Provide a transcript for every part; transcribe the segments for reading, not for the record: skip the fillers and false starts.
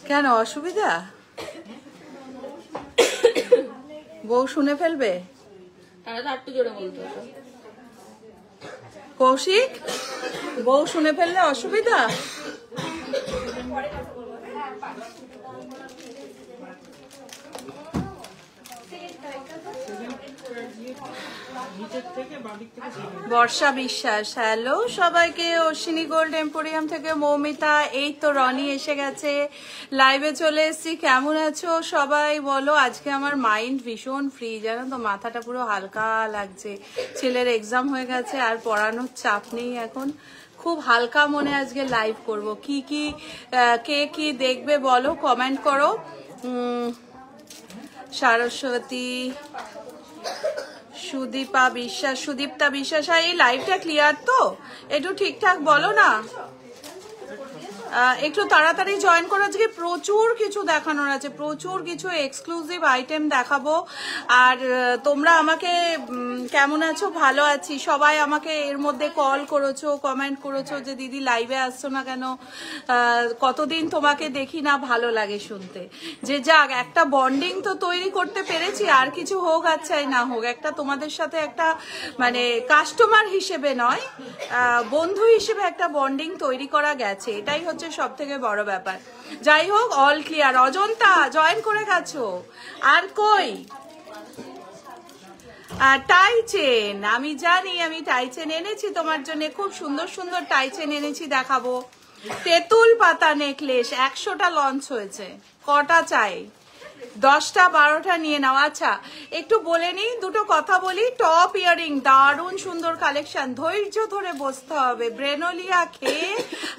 কেন অসুবিধা? বউ শুনে ফেলবে? কৌশিক, বউ শুনে ফেললে অসুবিধা? বর্ষা বিশ্বাস, হ্যালো সবাইকে। অশ্বিনী গোল্ড এম্পোরিয়াম থেকে মৌমিতা। এই তো রনি এসে গেছে, লাইভে চলে এসেছি। কেমন আছো সবাই বলো? আজকে আমার মাইন্ড ভীষণ ফ্রি, জানো তো, মাথাটা পুরো হালকা লাগছে। ছেলের এক্সাম হয়ে গেছে, আর পড়ানোর চাপ নেই এখন। খুব হালকা মনে আজকে লাইভ করব। কি কি কে কি দেখবে বলো, কমেন্ট করো। সরস্বতী, সুদীপা বিশ্বাস, সুদীপ্তা বিশ্বাস। এই লাইভটা ক্লিয়ার তো? একটু ঠিকঠাক বলো না, একটু তাড়াতাড়ি জয়েন করো। আজকে প্রচুর কিছু দেখানোর আছে, প্রচুর কিছু এক্সক্লুসিভ আইটেম দেখাবো। আর তোমরা আমাকে কেমন আছো? ভালো আছি। সবাই আমাকে এর মধ্যে কল করেছো, কমেন্ট করেছো যে দিদি লাইভে আসছো না কেন, কতদিন তোমাকে দেখি না, ভালো লাগে শুনতে। যে যাক, একটা বন্ডিং তো তৈরি করতে পেরেছি। আর কিছু হোক আর চাই না হোক, একটা তোমাদের সাথে একটা মানে কাস্টমার হিসেবে নয়, বন্ধু হিসেবে একটা বন্ডিং তৈরি করা গেছে। এটাই হচ্ছে সব থেকে বড় ব্যাপার। যাই হোক, অল ক্লিয়ার। অজন্তা জয়েন করে গেছো? আর কই টাইচেন? আমি জানি, আমি টাইচেন এনেছি তোমার জন্য, খুব সুন্দর সুন্দর টাইচেন এনেছি, দেখাবো। তেঁতুল পাতা নেকলেস 100টা লঞ্চ হয়েছে। কটা চাই? 10টা 12টা নিয়ে নাও। আচ্ছা, একটু বলে নিই, দুটো কথা বলি। টপ ইয়ারিং দারুণ সুন্দর কালেকশন। ধৈর্য ধরে বসতে হবে, ব্রেনোলিয়া খেয়ে,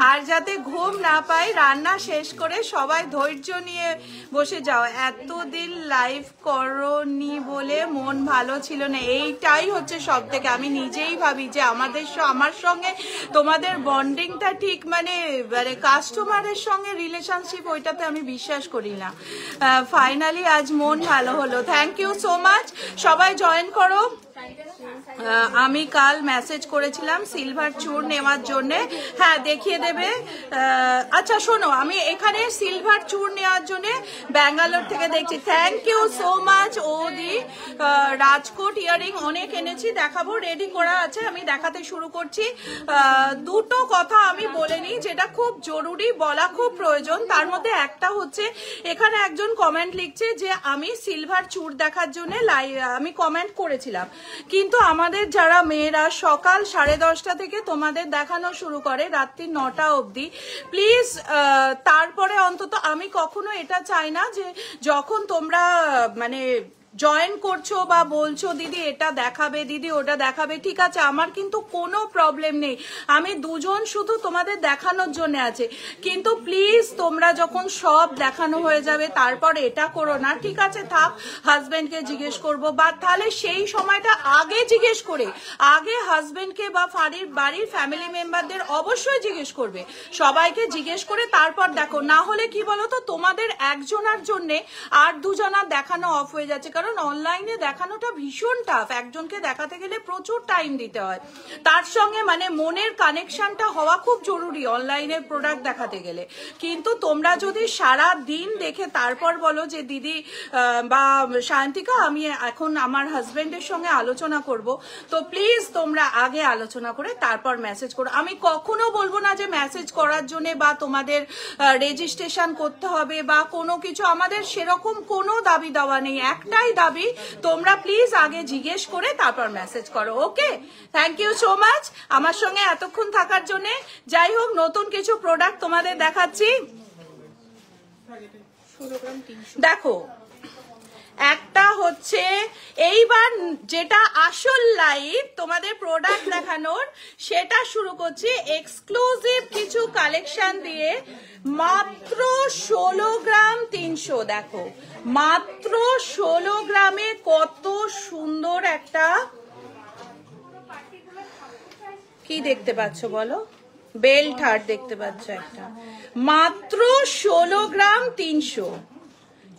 আর যাতে ঘুম না পাই, রান্না শেষ করে সবাই ধৈর্য নিয়ে বসে যাও। এতদিন লাইভ করনি বলে মন ভালো ছিল না, এইটাই হচ্ছে সব থেকে। আমি নিজেই ভাবি যে আমার সঙ্গে তোমাদের বন্ডিংটা ঠিক মানে কাস্টমারের সঙ্গে রিলেশনশিপ, ওইটাতে আমি বিশ্বাস করি না। ফাইনালি আজ মন ভালো হলো। Thank you so much. সবাই জয়েন করো। আমি কাল মেসেজ করেছিলাম সিলভার চূড় নেওয়ার জন্য, হ্যাঁ দেখিয়ে দেবে। আচ্ছা শোনো, আমি এখানে সিলভার চূড় নেওয়ার জন্য ব্যাঙ্গালোর থেকে দেখছি। থ্যাংক ইউ সো মাচ ওদি। রাজকোট ইয়ারিং অনেক এনেছি, দেখাবো, রেডি করা আছে, আমি দেখাতে শুরু করছি। দুটো কথা আমি বলে নিই যেটা খুব জরুরি, বলা খুব প্রয়োজন। তার মধ্যে একটা হচ্ছে, এখানে একজন কমেন্ট লিখছে যে আমি সিলভার চূড় দেখার জন্য আমি কমেন্ট করেছিলাম, কিন্তু আমাদের যারা মেয়েরা সকাল 10:30 থেকে তোমাদের দেখানো শুরু করে রাত্রি 9টা অবধি, প্লিজ তারপরে অন্তত আমি কখনো এটা চাই না যে যখন তোমরা মানে জয়েন করছো বা বলছো দিদি এটা দেখাবে, দিদি ওটা দেখাবে, ঠিক আছে, আমার কিন্তু কোনো প্রবলেম নেই। আমি দুজন শুধু তোমাদের দেখানোর জন্য আছে, কিন্তু প্লিজ তোমরা যখন সব দেখানো হয়ে যাবে তারপর এটা করো না, ঠিক আছে? থাক, হাজবেন্ডকে জিজ্ঞেস করবো, বা তাহলে সেই সময়টা আগে জিজ্ঞেস করে, আগে হাজবেন্ডকে বা বাড়ির ফ্যামিলি মেম্বারদের অবশ্যই জিজ্ঞেস করবে, সবাইকে জিজ্ঞেস করে তারপর দেখো। না হলে কি বলতো, তোমাদের একজনের জন্য আর দুজনার দেখানো অফ হয়ে যাচ্ছে। কারণ অনলাইনে দেখানোটা ভীষণ টাফ, একজনকে দেখাতে গেলে প্রচুর টাইম দিতে হয়, তার সঙ্গে মানে মনের কানেকশনটা হওয়া খুব জরুরি অনলাইনের প্রোডাক্ট দেখাতে গেলে। কিন্তু তোমরা যদি সারা দিন দেখে তারপর বলো যে দিদি বা শান্তিকা আমি এখন আমার হাজবেন্ডের সঙ্গে আলোচনা করব, তো প্লিজ তোমরা আগে আলোচনা করে তারপর মেসেজ করো। আমি কখনো বলবো না যে মেসেজ করার জন্য বা তোমাদের রেজিস্ট্রেশন করতে হবে বা কোনো কিছু, আমাদের সেরকম কোনো দাবি দেওয়া নেই। একটাই দাবি, তোমরা প্লিজ আগে জিজ্ঞেস করে তারপর মেসেজ করো। ওকে, থ্যাংক ইউ সো মাচ আমার সঙ্গে এতক্ষণ থাকার জন্য। যাই হোক, নতুন কিছু প্রোডাক্ট তোমাদের দেখাচ্ছি। দেখো, একটা হচ্ছে এইবার যেটা আসল লাইভ তোমাদের প্রোডাক্ট দেখানোর, সেটা শুরু করছি এক্সক্লুসিভ কিছু কালেকশন দিয়ে। মাত্র 16 গ্রাম 300। দেখো, মাত্র 16 গ্রামে কত সুন্দর একটা, কি দেখতে পাচ্ছ বলো, বেল্ট হার্ট দেখতে পাচ্ছ একটা, মাত্র 16 গ্রাম 300।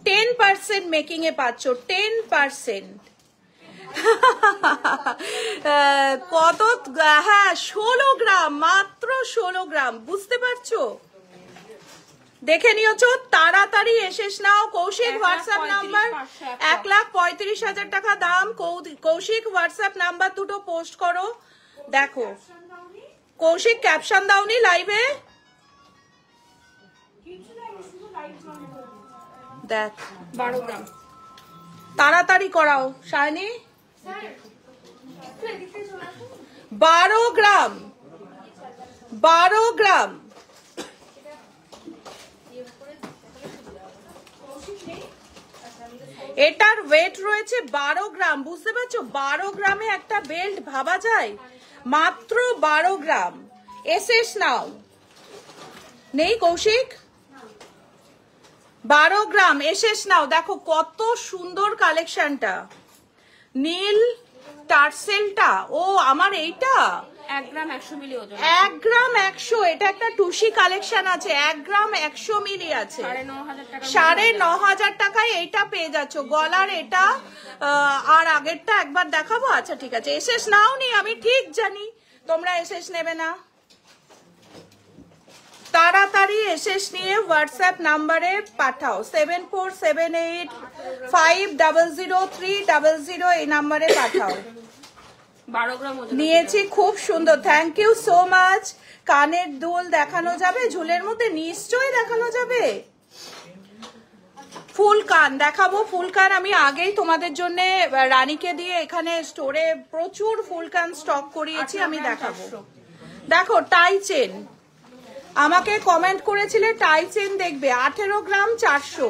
10% মেকিং এ পাচ্ছ, 10%। কত, হ্যাঁ 16 গ্রাম, মাত্র 16 গ্রাম, বুঝতে পারছো? দেখে নিয়েছো, তাড়াতাড়ি এসেস নাও। কৌশিক হোয়াটসঅ্যাপ নাম্বার 1,35,000 টাকা দাম। কৌশিক হোয়াটসঅ্যাপ নাম্বার দুটো পোস্ট করো। দেখো কৌশিক ক্যাপশন দাওনি লাইভে, দেখ 12 গ্রাম তাড়াতাড়ি করাও শাইনি। 12 গ্রাম 12 গ্রাম এটার ওয়েট রয়েছে 12 গ্রাম। বুঝতে পারছো, 12 গ্রামে একটা বেল্ট ভাবা যায়? মাত্র 12 গ্রাম। এসেস নাও। নেই কৌশিক? 12 গ্রাম এসেস নাও। দেখো কত সুন্দর কালেকশনটা, নীল টার্সেলটা। ও আমার এইটা 1 গ্রাম 100 মিলি ওজন। 1 গ্রাম 100। এটা একটা টুসি কালেকশন আছে, 1 গ্রাম 100 মিলি আছে। 9,500 টাকায় এইটা পেয়ে যাচ্ছ। গলার এটা আর আগেরটা একবার দেখাবো? আচ্ছা ঠিক আছে, এসেস নাও নি, আমি ঠিক জানি তোমরা এসেস নেবে না। তাড়াতাড়ি এসেস নিয়ে হোয়াটসঅ্যাপ নাম্বারে পাঠাও, 7478500300 এই নাম্বারে পাঠাও। 12 গ্রাম নিয়েছি, খুব সুন্দর, থ্যাংক ইউ সো মাচ। কানের দুল দেখানো যাবে ঝুলের মধ্যে? নিশ্চয়ই দেখানো যাবে। ফুল কান দেখাবো। ফুল কান আমি আগেই তোমাদের জন্য রানীকে দিয়ে এখানে স্টোরে প্রচুর ফুল কান স্টক করিয়েছি, আমি দেখাবো। দেখো টাই চেন, আমাকে কমেন্ট করেছিলে টাই চেন দেখবে। 18 গ্রাম 400।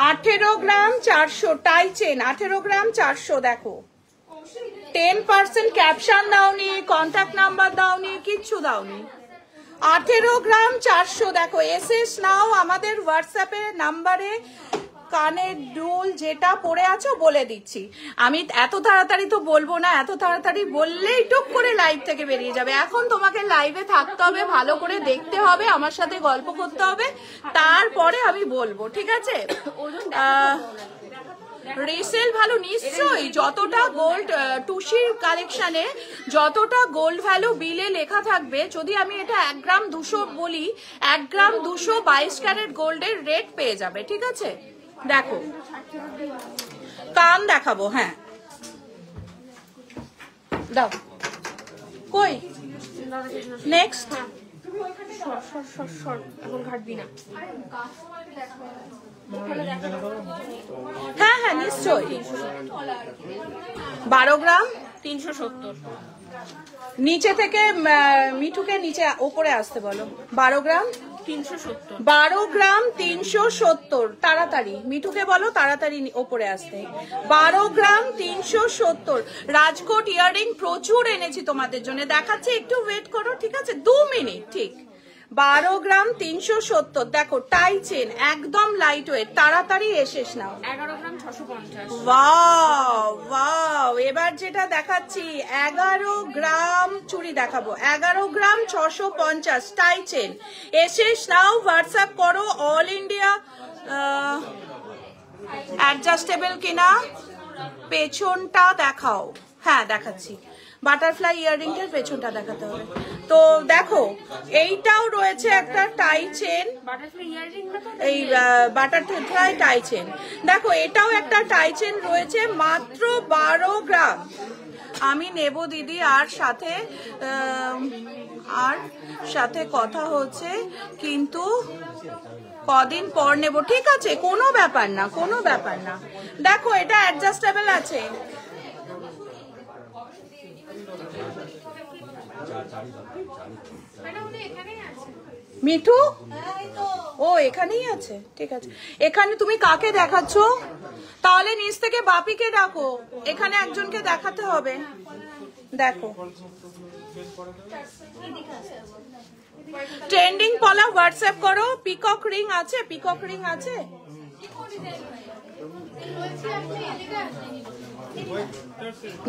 18 গ্রাম 400 টাই চেন, 18 গ্রাম 400। দেখো 10% ক্যাপশন দাওনি, কন্ট্যাক্ট নাম্বার দাওনি, কিচ্ছু দাওনি। 18 গ্রাম 400। দেখো এসএস নাও আমাদের হোয়াটসঅ্যাপে নাম্বারে। কানের দুল যেটা পরে আছো বলে দিচ্ছি। আমি এত তাড়াতাড়ি তো বলবো না, এত তাড়াতাড়ি বললেই টুক করে লাইভ থেকে বেরিয়ে যাবে। এখন তোমাকে লাইভে থাকতে হবে, ভালো করে দেখতে হবে, আমার সাথে গল্প করতে হবে, তারপরে আমি বলবো, ঠিক আছে? রিসেল ভালো নিশ্চয়ই। যতটা গোল্ড টুসির কালেকশনে যতটা গোল্ড ভ্যালু বিলে লেখা থাকবে, যদি আমি এটা 1 গ্রাম 200 বলি, 1 গ্রাম 200 22 ক্যারেট গোল্ডের রেট পেয়ে যাবে, ঠিক আছে? দেখো কান দেখাবো। হ্যাঁ দাও, কই নেক্সট? এখন ঘাটবি না। হ্যাঁ হ্যাঁ নিশ্চয়ই। 12 গ্রাম 370। নিচে থেকে মিঠুকে নিচে ওপরে আসতে বলো। 12 গ্রাম 370। 12 গ্রাম 370। তাড়াতাড়ি মিঠুকে বলো তাড়াতাড়ি ওপরে আসতে। 12 গ্রাম 370। রাজকোট ইয়াররিং প্রচুর এনেছি তোমাদের জন্য, দেখাচ্ছি, একটু ওয়েট করো, ঠিক আছে? 2 মিনিট। ঠিক 12 গ্রাম 370। দেখো টাই চেন একদম লাইট ওয়েট, তাড়াতাড়ি এসেস নাও। 11 গ্রাম 650। Wow wow. এবার যেটা দেখাচ্ছি 11 গ্রাম চুড়ি দেখাবো। 11 গ্রাম 650 টাই চেন। এসেস নাও, হোয়াটসঅ্যাপ করো। অল ইন্ডিয়া অ্যাডজাস্টেবল কিনা পেছনটা দেখাও। হ্যাঁ দেখাচ্ছি, বাটারফ্লাই ইয়াররিংটার পেছনটা দেখাতে হবে। তো দেখো এইটাও রয়েছে একটা টাই চেন, এই বাটারফ্লাই টাই চেন। দেখো এটাও একটা টাই চেন রয়েছে, মাত্র 12 গ্রাম। আমি নেব দিদি, আর সাথে কথা হচ্ছে, কিন্তু কদিন পর নেব, ঠিক আছে? কোনো ব্যাপার না, কোনো ব্যাপার না। দেখো এটা অ্যাডজাস্টেবল আছে। মিঠু ও এখানেই আছে, ঠিক আছে। এখানে তুমি কাকে দেখাচ্ছ? তাহলে নিচ থেকে বাপিকে ডাকো, এখানে একজনকে দেখাতে হবে। দেখো ট্রেন্ডিং পলা হোয়াটসঅ্যাপ করো। পিকক রিং আছে? পিকক রিং আছে?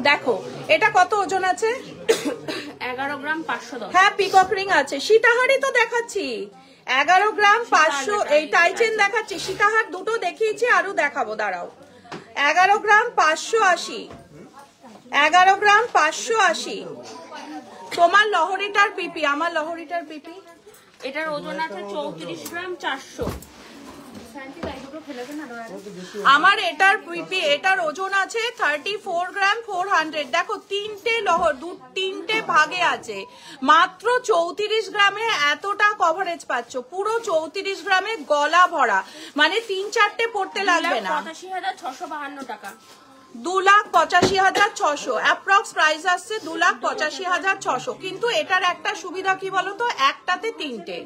দেখো এটা কত ওজন আছে? 11 গ্রাম 510। হ্যাঁ পিকক রিং আছে। সীতাহারই তো দেখাচ্ছি, 11 গ্রাম 500। এই টাইচেন দেখাচ্ছি, সীতাহার দুটো দেখিয়েছি, আরো দেখাবো, দাঁড়াও। 11 গ্রাম 580। 11 গ্রাম 580। তোমার লহরিটার পিপি, আমার লহরিটার পিপি। এটার ওজন আছে 34 গ্রাম 400। আমার এটার পিপি, এটার ওজন আছে 34 গ্রাম 400। দেখো তিনটে তিনটে ভাগে আছে, মাত্র 34 গ্রামে এতটা কভারেজ পাচ্ছ, পুরো 34 গ্রামে গলা ভরা, মানে 3-4টে পড়তে লাগবে না। 2,85,652 টাকা। 2,85,600 অ্যাপ্রক্স প্রাইস আসছে 2,85,600। কিন্তু এটার একটা সুবিধা কি বলতো, একটাতে তিনটে।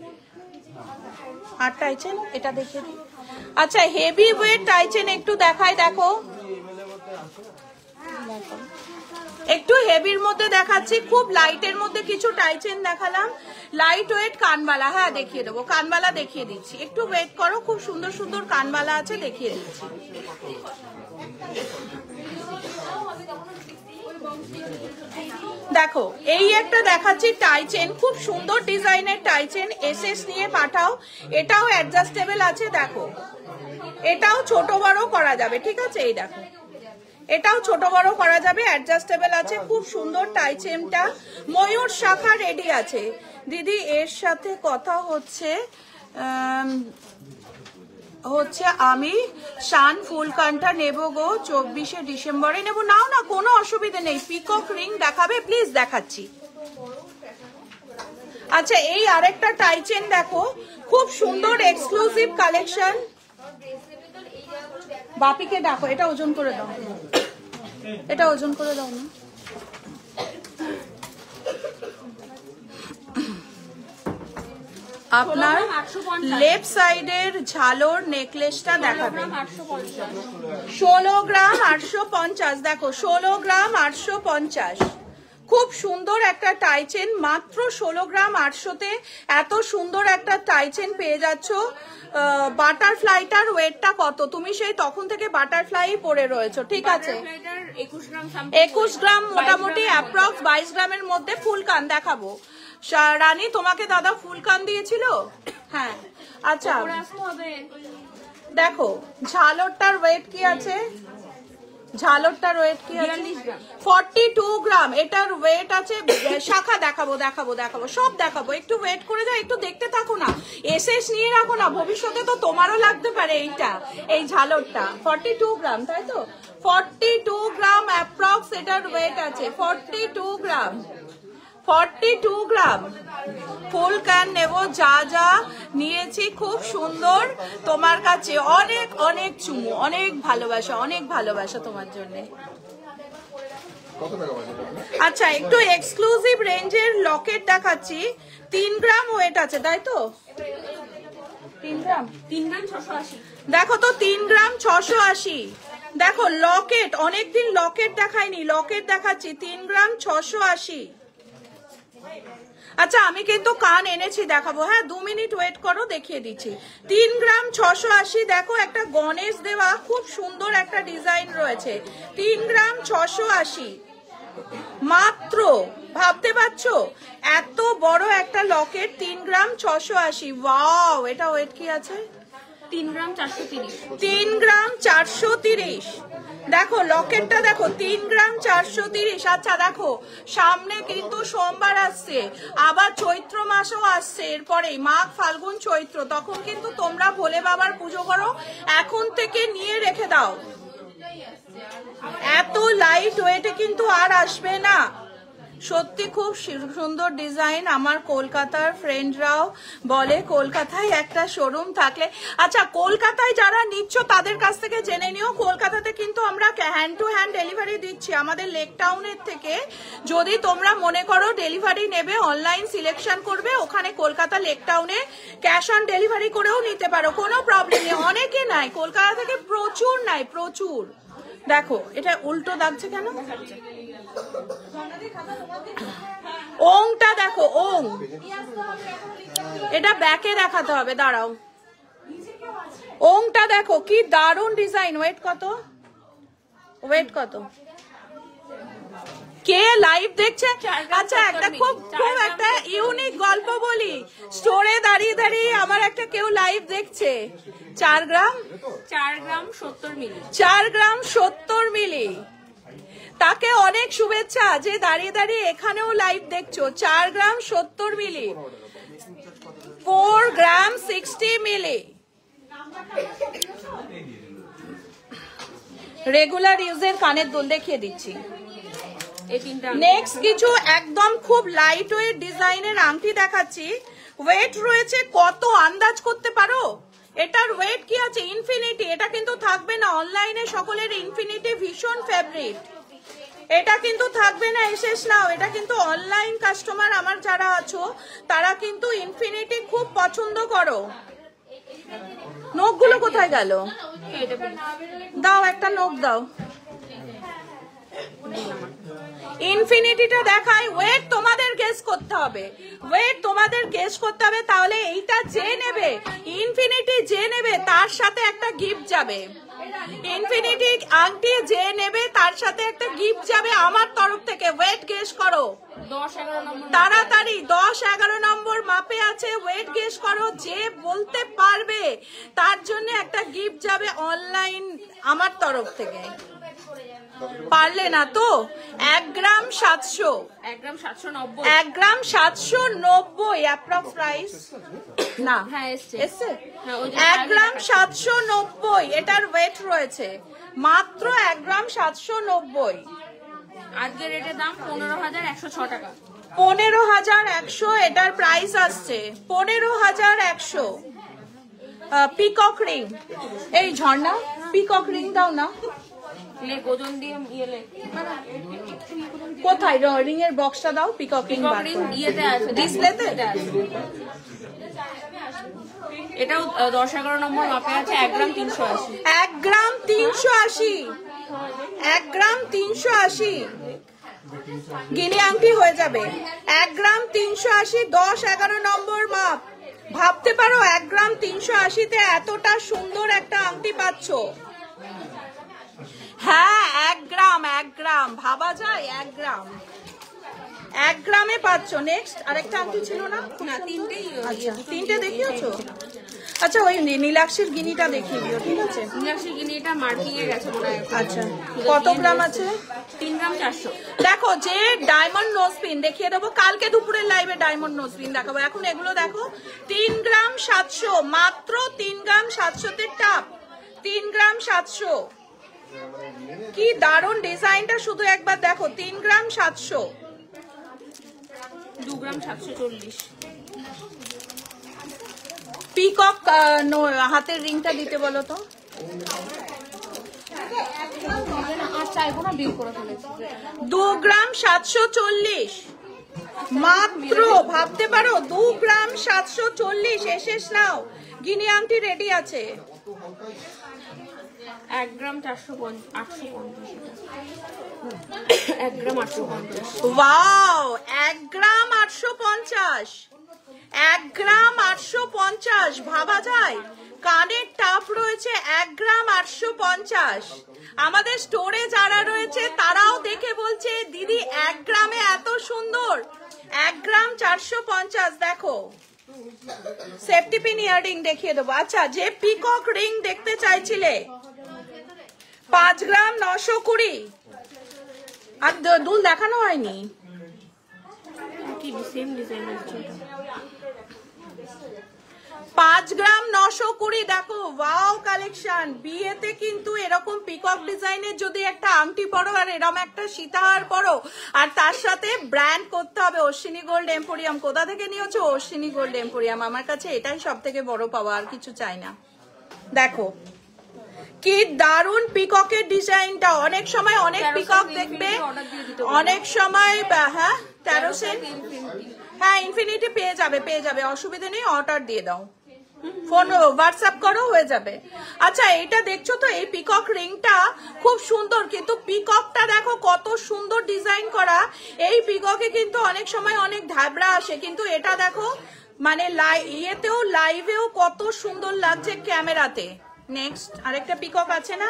আর টাইচেন এটা দেখে দিই। আচ্ছা হেভি ওয়েট টাইচেন একটু দেখাই, দেখো একটু হেভির মধ্যে দেখাচ্ছি, খুব লাইটের মধ্যে কিছু টাইচেন দেখালাম। লাইট ওয়েট কানবালা, হ্যাঁ দেখিয়ে দেবো, কানবালা দেখিয়ে দিচ্ছি, একটু ওয়েট করো, খুব সুন্দর সুন্দর কানবালা আছে, দেখিয়ে দিচ্ছি। দেখো এই একটা দেখাচ্ছি টাইচেন, খুব সুন্দর ডিজাইনের টাইচেন, এসএস নিয়ে পাঠাও। এটাও অ্যাডজাস্টেবল আছে, দেখো এটাও ছোট বড় করা যাবে, ঠিক আছে? এই দেখো এটাও ছোট বড় করা যাবে, অ্যাডজাস্টেবল আছে, খুব সুন্দর টাইচেনটা। ময়ূর শাখা রেডি আছে দিদি। এর সাথে কথা হচ্ছে আমি শান ফুলকানটা নেবো গো, 24শে ডিসেম্বরে নেবো। নাও না, কোনো অসুবিধা নেই। পিকক রিং দেখাবে প্লিজ? দেখাচ্ছি। আচ্ছা এই আরেকটা টাইচেন দেখো, খুব সুন্দর এক্সক্লুসিভ কালেকশন। বাপিকে ডাকো, এটা ওজন করে দাও, এটা ওজন করে দাও না। আপনার লেফট সাইডের ঝালোর নেকলেসটা দেখাবেন। 16 গ্রাম 850। দেখো 16 গ্রাম 850, খুব সুন্দর একটা টাইচেন, মাত্র 16 গ্রাম 800-তে এত সুন্দর একটা টাইচেন পেয়ে যাচ্ছ। বাটারফ্লাইটার ওয়েটটা কত? তুমি সেই তখন থেকে বাটারফ্লাই পরে রয়েছো, ঠিক আছে? 21 গ্রাম মোটামুটি, অ্যাপ্রক্স 22 গ্রামের মধ্যে। ফুলকান দেখাবো রানী, তোমাকে দাদা ফুলকান দিয়েছিল? হ্যাঁ আচ্ছা দেখো ঝালরটার ওয়েট কি আছে, ঝালরটার ওয়েট কি আছে? 42 গ্রাম। এটার ওয়েট আছে, শাখা দেখাবো দেখাবো দেখাবো সব দেখাবো, একটু ওয়েট করে যাও, একটু দেখতে থাকো না, এসএস নিয়ে রাখো না, ভবিষ্যতে তো তোমারও লাগতে পারে এইটা, এই ঝালরটা। 42 গ্রাম তাই তো? 42 গ্রাম অ্যাপ্রক্স এটার ওয়েট আছে, 42 গ্রাম। 42 গ্রাম ফুল ক্যান নেব, যা যা নিয়েছি খুব সুন্দর, তোমার কাছে অনেক অনেক চুমু, অনেক ভালোবাসা, অনেক ভালোবাসা তোমার জন্য। আচ্ছা একটু এক্সক্লুসিভ রেঞ্জের লকেট দেখাচ্ছি, 3 গ্রাম ওয়েট আছে তাই তো? 3 গ্রাম 680। দেখো তো 3 গ্রাম 680। দেখো লকেট, অনেকদিন লকেট দেখাইনি, লকেট দেখাচ্ছি 3 গ্রাম 680। আচ্ছা আমি কিন্তু কান এনেছি, দেখাবো, হ্যাঁ 2 মিনিট ওয়েট করো, দেখিয়ে দিচ্ছি। 3 গ্রাম 680। দেখো একটা গণেশ দেওয়া, খুব সুন্দর একটা ডিজাইন রয়েছে, 3 গ্রাম 680 মাত্র। ভাবতে পারছো এত বড় একটা লকেট, 3 গ্রাম 680। ওয়াও, এটা ওয়েট কি আছে? 3 গ্রাম 430। 3 গ্রাম 430। দেখো লকেটটা দেখো, 3 গ্রাম 430। আচ্ছা দেখো সামনে কিন্তু সোমবার আসছে, আবার চৈত্র মাসও আসছে, এরপরে মাঘ ফাল্গুন চৈত্র, তখন কিন্তু তোমরা ভোলে বাবার পুজো করো, এখন থেকে নিয়ে রেখে দাও। এত লাইট ওয়েটে কিন্তু আর আসবে না। সত্যি খুব সুন্দর ডিজাইন। আমার কলকাতার ফ্রেন্ডরাও বলে কলকাতায় একটা শোরুম থাকলে। আচ্ছা কলকাতায় যারা নিচ্ছ তাদের কাছ থেকে জেনে নিও, কলকাতাতে কিন্তু আমরা হ্যান্ড টু হ্যান্ড ডেলিভারি দিচ্ছি আমাদের লেক টাউনের থেকে। যদি তোমরা মনে করো ডেলিভারি নেবে, অনলাইন সিলেকশন করবে, ওখানে কলকাতা লেক টাউনে ক্যাশ অন ডেলিভারি করেও নিতে পারো, কোনো প্রবলেম নেই। অনেকে নাই, কলকাতা থেকে প্রচুর নাই, প্রচুর। দেখো এটা উল্টো দাগছে কেন? ওংটা দেখো, ওং, এটা ব্যাকে দেখাতে হবে, দাঁড়াও। ওংটা দেখো কি দারুণ ডিজাইন। ওয়েট কত? ওয়েট কত? কে লাইভ দেখছে? আচ্ছা একটা খুব খুব একটা ইউনিক গল্প বলি, স্টোরে দাঁড়িয়ে দাঁড়িয়ে আমার একটা কেউ লাইভ দেখছে। 4 গ্রাম 4 গ্রাম 70 মিলি। 4 গ্রাম 70 মিলি। তাকে অনেক শুভেচ্ছা যে দাঁড়িয়ে দাঁড়িয়ে এখানেও লাইভ দেখছো। 4 গ্রাম 70 মিলি, 4 গ্রাম 60 মিলি, রেগুলার ইউজের কানের দুল দেখিয়ে দিচ্ছি। এই তিনটা নেক্সট কিছু একদম খুব লাইট ওয়েট ডিজাইনের আংটি দেখাচ্ছি। ওয়েট রয়েছে কত আন্দাজ করতে পারো? এটার ওয়েট কি আছে? ইনফিনিটি। এটা কিন্তু থাকবে না অনলাইনে, সকলের ইনফিনিটি ভীষণ ফেভারিট। এটা কিন্তু থাকবে না এসেস নাও। এটা কিন্তু অনলাইন কাস্টমার আমার যারা আছো তারা কিন্তু ইনফিনিটি খুব পছন্দ করো। নখগুলো কোথায় গেল? দাও একটা নখ দাও। ইনফিনিটিটা দেখাই। ওয়েট তোমাদের গেস করতে হবে, ওয়েট তোমাদের গেস করতে হবে। তাহলে এইটা যে নেবে, ইনফিনিটি যে নেবে তার সাথে একটা গিফট যাবে। ইনফিনিটি আংটি যে নেবে তার সাথে একটা গিফট যাবে আমার তরফ থেকে। ওয়েট গেস করো 10-11 নম্বর তাড়াতাড়ি। 10-11 নম্বর মাপে আছে। ওয়েট গেস করো। যে বলতে পারবে তার জন্য একটা গিফট যাবে অনলাইন আমার তরফ থেকে। পারলে না তো? 1 গ্রাম 700, 1 গ্রাম 790। 1 গ্রাম 790 অ্যাপ্রক্স প্রাইস না? হ্যাঁ এসছে। এসছে। হ্যাঁ, ওই যে 1 গ্রাম 790 এটার ওয়েট রয়েছে মাত্র 1 গ্রাম 790। আজকে রেটের দাম 15,106 টাকা। 15,100 এটার প্রাইস আসছে। 15,100। পিকক রিং, এই ঝর্ণা পিকক রিং দাও না। লেক ওজন দিয়ে ইয়েলে কোথায় রিং এর বক্সটা দাও। পিকক রিং রিং ইয়েতে আছে, ডিসপ্লেতে। এটাও 10-11 নম্বর মাপে আছে। 1 গ্রাম 380। 1 গ্রাম 380, 1 গ্রাম 380 গিনি আংটি হয়ে যাবে। 1 গ্রাম 380, 10-11 নম্বর মাপ। ভাবতে পারো 1 গ্রাম 380-তে এতটা সুন্দর একটা আংটি পাচ্ছ। হ্যাঁ 1 গ্রাম, 1 গ্রাম ভাবা যায়? 1 গ্রাম, 1 গ্রামে পাচ্ছ। নেক্সট আরেকটা আংটি ছিল না? না, তিনটেই। আচ্ছা তিনটে দেখিয়েছো? আচ্ছা ওই নীলাক্ষীর গিনিটা দেখিয়ে দিও, ঠিক আছে? নীলাক্ষী গিনি এটা মার্কিং এ গেছে মনে হয়। আচ্ছা কত গ্রাম আছে? 3 গ্রাম 400। দেখো যে ডায়মন্ড নোজ পিন দেখিয়ে দেবো কালকে দুপুরের লাইভে। ডায়মন্ড নোজ পিন দেখাবো। এখন এগুলো দেখো 3 গ্রাম 700, মাত্র 3 গ্রাম 700-তে টাপ। 3 গ্রাম 700 কি দারুণ ডিজাইনটা শুধু একবার দেখো। 3 গ্রাম 700। 2 গ্রাম 740। পিকক হাতের রিংটা দিতে বলো তো। আর চাইবো না, বিল করে ফেলেছি। 2 গ্রাম 740 মাত্র। ভাবতে পারো 2 গ্রাম 740। এসেস নাও। গিনি আংটি রেডি আছে। 1 গ্রাম 850। 1 গ্রাম 850। ওয়াও 1 গ্রাম 850, 1 গ্রাম 850 ভাবা যায়? কানের টাপ রয়েছে 1 গ্রাম 850। আমাদের স্টোরে যারা রয়েছে তারাও দেখে বলছে দিদি 1 গ্রামে এত সুন্দর। 1 গ্রাম 450। দেখো সেফটি পিন ইয়াররিং দেখিয়ে দেবো। আচ্ছা যে পিকক রিং দেখতে চাইছিলে 5 গ্রাম 920। আর দুল দেখানো হয়নি। কি সেম ডিজাইন আছে। 5 গ্রাম 920। দেখো ওয়াও কালেকশন। বিয়েতে কিন্তু এরকম পিকক ডিজাইনের যদি একটা আংটি পরো আর এরকম একটা সীতাহার পরো আর তার সাথে ব্র্যান্ড করতে হবে অশ্বিনী গোল্ড এম্পোরিয়াম। কোথা থেকে নিয়েছো? Ashwini gold emporium. আমার কাছে এটাই সব থেকে বড় পাওয়া, আর কিছু চাই না। দেখো কি দারুন পিককের ডিজাইনটা। অনেক সময় অনেক পিকক দেখবে, অনেক সময় হ্যাঁ 13 সেন্ট। হ্যাঁ ইনফিনিটি পেয়ে যাবে, পেয়ে যাবে, অসুবিধা নেই। অর্ডার দিয়ে দাও, ফোন হোয়াটসঅ্যাপ করো, হয়ে যাবে। আচ্ছা এইটা দেখছো তো, এই পিকক রিংটা খুব সুন্দর, কিন্তু পিককটা দেখো কত সুন্দর ডিজাইন করা। এই পিককে কিন্তু অনেক সময় অনেক ঢাবড়া আসে, কিন্তু এটা দেখো মানে ইয়েতেও লাইভেও কত সুন্দর লাগছে ক্যামেরাতে। নেক্সট আরেকটা পিকক আছে না?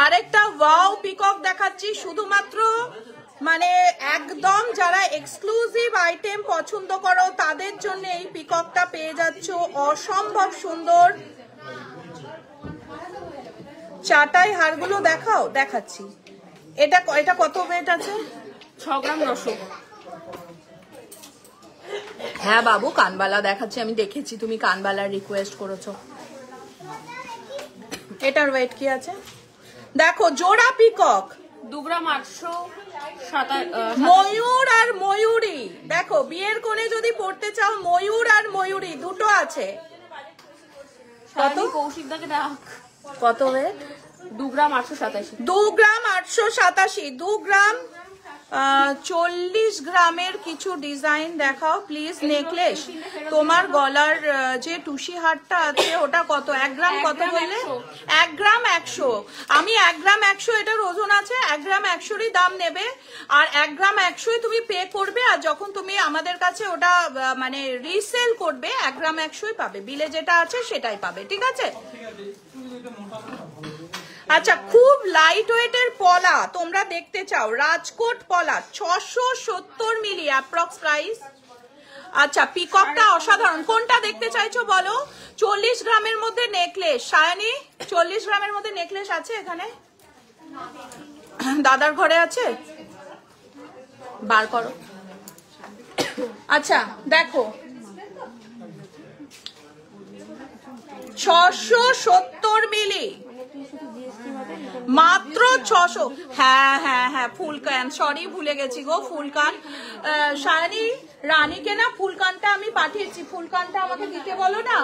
আরেকটা ওয়াও পিকক দেখাচ্ছি। শুধুমাত্র মানে একদম যারা এক্সক্লুসিভ আইটেম পছন্দ করো তাদের জন্য এই পিককটা পেয়ে যাচ্ছ। অসম্ভব সুন্দর। চাটাই হারগুলো দেখাও, দেখাচ্ছি। এটা এটা কত ওয়েট আছে? 6 গ্রাম 900। হ্যাঁ বাবু, কানবালা দেখাচ্ছি, আমি দেখেছি তুমি কানবালার রিকোয়েস্ট করেছো। এটার ওয়েট কি আছে দেখো, জোড়া পিকক 2 গ্রাম 827। ময়ূর আর ময়ূরী, দেখো বিয়ের কোণে যদি পড়তে চাও ময়ূর আর ময়ূরী দুটো আছে। কত? কৌশিক দাকে দেখ কত ওয়েট? 2 গ্রাম 887। 2 গ্রাম 887, 2 গ্রাম 40 গ্রামের কিছু ডিজাইন দেখাও প্লিজ। নেকলেস, তোমার গলার যে টুসি হারটা আছে ওটা কত? 1 গ্রাম কত বললে? 1 গ্রাম 100। আমি 1 গ্রাম 100, এটার ওজন আছে 1 গ্রাম 100ই দাম নেবে, আর 1 গ্রাম 100ই তুমি পে করবে, আর যখন তুমি আমাদের কাছে ওটা মানে রিসেল করবে 1 গ্রাম 100ই পাবে, বিলে যেটা আছে সেটাই পাবে, ঠিক আছে? আচ্ছা, খুব লাইট ওয়েটের পলা তোমরা দেখতে চাও, রাজকোট পলা 670 মিলি অ্যাপ্রক্স প্রাইস। আচ্ছা, পিককটা অসাধারণ, কোনটা দেখতে চাইছো বলো? 40 গ্রামের মধ্যে নেকলেস। সায়ানি, 40 গ্রামের মধ্যে নেকলেস আছে এখানে? দাদার ঘরে আছে, বার করো। আচ্ছা দেখো, 670 মিলি মাত্র 600। হ্যাঁ হ্যাঁ হ্যাঁ, ফুলকান, সরি ভুলে গেছি গো, ফুলকান। সায়ানি, রানীকে না ফুলকানটা আমি পাঠিয়েছি, ফুলকানটা আমাকে দিতে বলো না।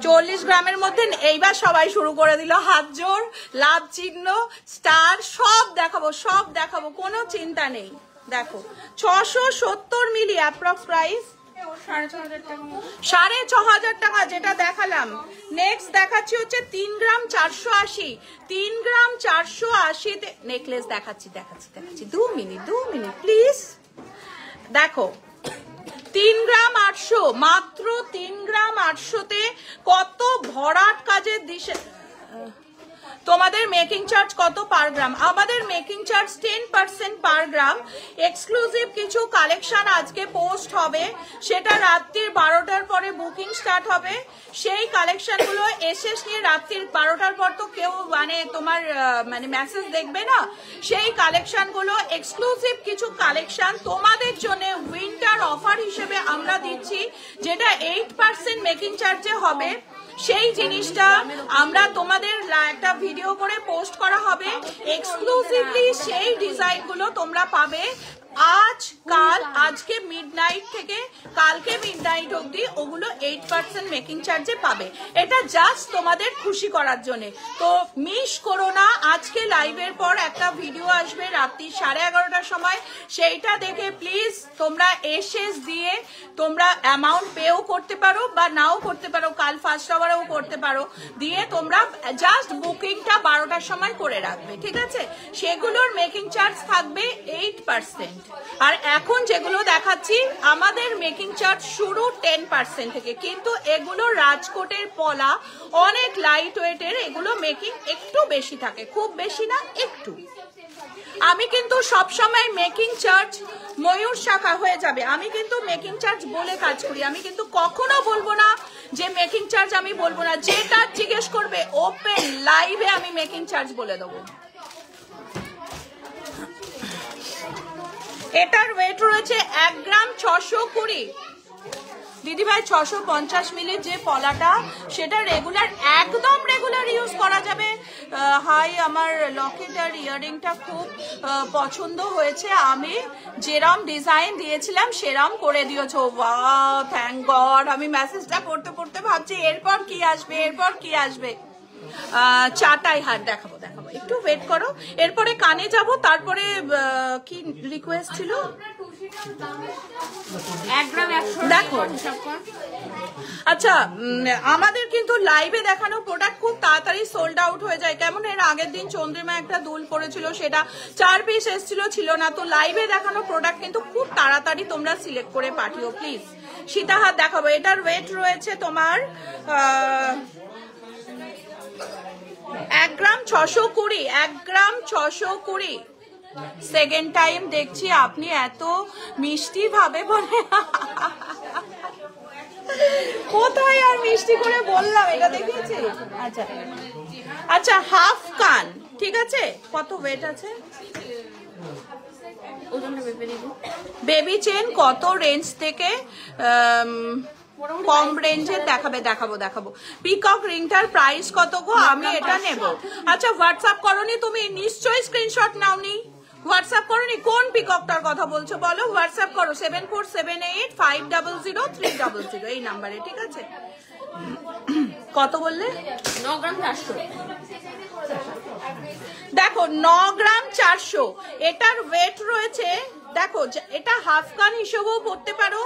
40 গ্রামের মধ্যে। এইবার সবাই শুরু করে দিল হাত জোর, লাভ চিহ্ন, স্টার, সব দেখাবো, সব দেখাবো, কোনো চিন্তা নেই। দেখো 670 মিলি অ্যাপ্রক্স প্রাইস 6,500 টাকা, যেটা দেখালাম। নেক্সট দেখাচ্ছি হচ্ছে 3 গ্রাম 480, 3 গ্রাম 480 নেকলেস দেখাচ্ছি। 2 মিনিট প্লিজ। দেখো 3 গ্রাম 800, মাত্র 3 গ্রাম 800-তে কত ভরাট কাজের দিশে। তোমাদের মেকিং চার্জ কত পার গ্রাম? আমাদের মেকিং চার্জ 10% পার গ্রাম। এক্সক্লুসিভ কিছু কালেকশন আজকে পোস্ট হবে, সেটা রাত্রির 12টার পরে বুকিং স্টার্ট হবে। সেই কালেকশনগুলো এসএস নিয়ে রাত্রির 12টার পর তো কেউ মানে তোমার মানে মেসেজ দেখবে না। সেই কালেকশনগুলো এক্সক্লুসিভ কিছু কালেকশন তোমাদের জন্য উইন্টার অফার হিসেবে আমরা দিচ্ছি, যেটা 8% মেকিং চার্জে হবে। সেই জিনিসটা আমরা তোমাদের একটা ভিডিও করে পোস্ট করা হবে, এক্সক্লুসিভলি সেই ডিজাইনগুলো তোমরা পাবে আজ কাল, আজকে মিডনাইট থেকে কালকে মিডনাইট অবধি, ওগুলো 8% মেকিং চার্জে পাবে। এটা জাস্ট তোমাদের খুশি করার জন্য, তো মিস করো না। আজকে লাইভের পর একটা ভিডিও আসবে রাত্রি 11:30টার সময়, সেইটা দেখে প্লিজ তোমরা এসএস দিয়ে তোমরা অ্যামাউন্ট পেও করতে পারো বা নাও করতে পারো, কাল ফার্স্ট আওয়ারেও করতে পারো, দিয়ে তোমরা জাস্ট বুকিংটা 12টার সময় করে রাখবে, ঠিক আছে? সেগুলোর মেকিং চার্জ থাকবে 8%। আর এখন যেগুলো দেখাচ্ছি আমাদের মেকিং চার্জ শুরু 10% থেকে, কিন্তু এগুলো রাজকোটের পলা, অনেক লাইট ওয়েটের, এগুলো মেকিং একটু বেশি থাকে, খুব বেশি না, একটু। আমি কিন্তু সবসময় মেকিং চার্জ ময়ূর শাখা হয়ে যাবে, আমি কিন্তু মেকিং চার্জ বলে কাজ করি, আমি কিন্তু কখনো বলবো না যে মেকিং চার্জ আমি বলবো না। যেটা জিজ্ঞেস করবে ওপেন লাইভে আমি মেকিং চার্জ বলে দেবো। এটার ওয়েট রয়েছে 1 গ্রাম 620। দিদিভাই 650 মিলির যে পলাটা, সেটা রেগুলার, একদম রেগুলার ইউজ করা যাবে। হাই, আমার লকেট আর ইয়াররিংটা খুব পছন্দ হয়েছে, আমি যেরম ডিজাইন দিয়েছিলাম সেরম করে দিয়েছো। Wow, thank god. আমি মেসেজটা পড়তে পড়তে ভাবছি এরপর কি আসবে, এরপর কি আসবে। চাটাই হার দেখাবো, একটু ওয়েট করো। এরপরে কানে যাব, তারপরে কি রিকোয়েস্ট ছিল? 1 গ্রাম 100 দেখো। আচ্ছা, আমাদের কিন্তু লাইভে দেখানো প্রোডাক্ট খুব তাড়াতাড়ি সোল্ড আউট হয়ে যায়। কেমন, এর আগের দিন চন্দ্রিমা একটা দুল পড়েছিল, সেটা 4 পিস এসেছিল, ছিল না। তো লাইভে দেখানো প্রোডাক্ট কিন্তু খুব তাড়াতাড়ি তোমরা সিলেক্ট করে পাঠিও প্লিজ। সীতাহার দেখাবো, এটার ওয়েট রয়েছে তোমার 1 গ্রাম 620, 1 গ্রাম 620। সেকেন্ড টাইম দেখছি আপনি এত মিষ্টি ভাবে বলে, কোথায় আর মিষ্টি করে বললাম, এটা দেখিয়েছি। আচ্ছা আচ্ছা হাফ কান, ঠিক আছে। কত ওয়েট আছে? বেবি চেন কত রেঞ্জ থেকে কম রেঞ্জের দেখাবো। পিকক রিংটার প্রাইস কত গো? আমি এটা নেব। আচ্ছা হোয়াটসঅ্যাপ করনি তুমি? নিশ্চয়ই স্ক্রিনশট নাওনি। হোয়াটসঅ্যাপ করনি? কোন পিককটার কথা বলছো বলো? হোয়াটসঅ্যাপ করো 7478500300 এই নাম্বারে, ঠিক আছে। কত বললে? 9 গ্রাম 400। দেখো 9 গ্রাম 400, এটার ওয়েট রয়েছে। দেখো এটা হাফ কান হিসেবেও পড়তে পারো,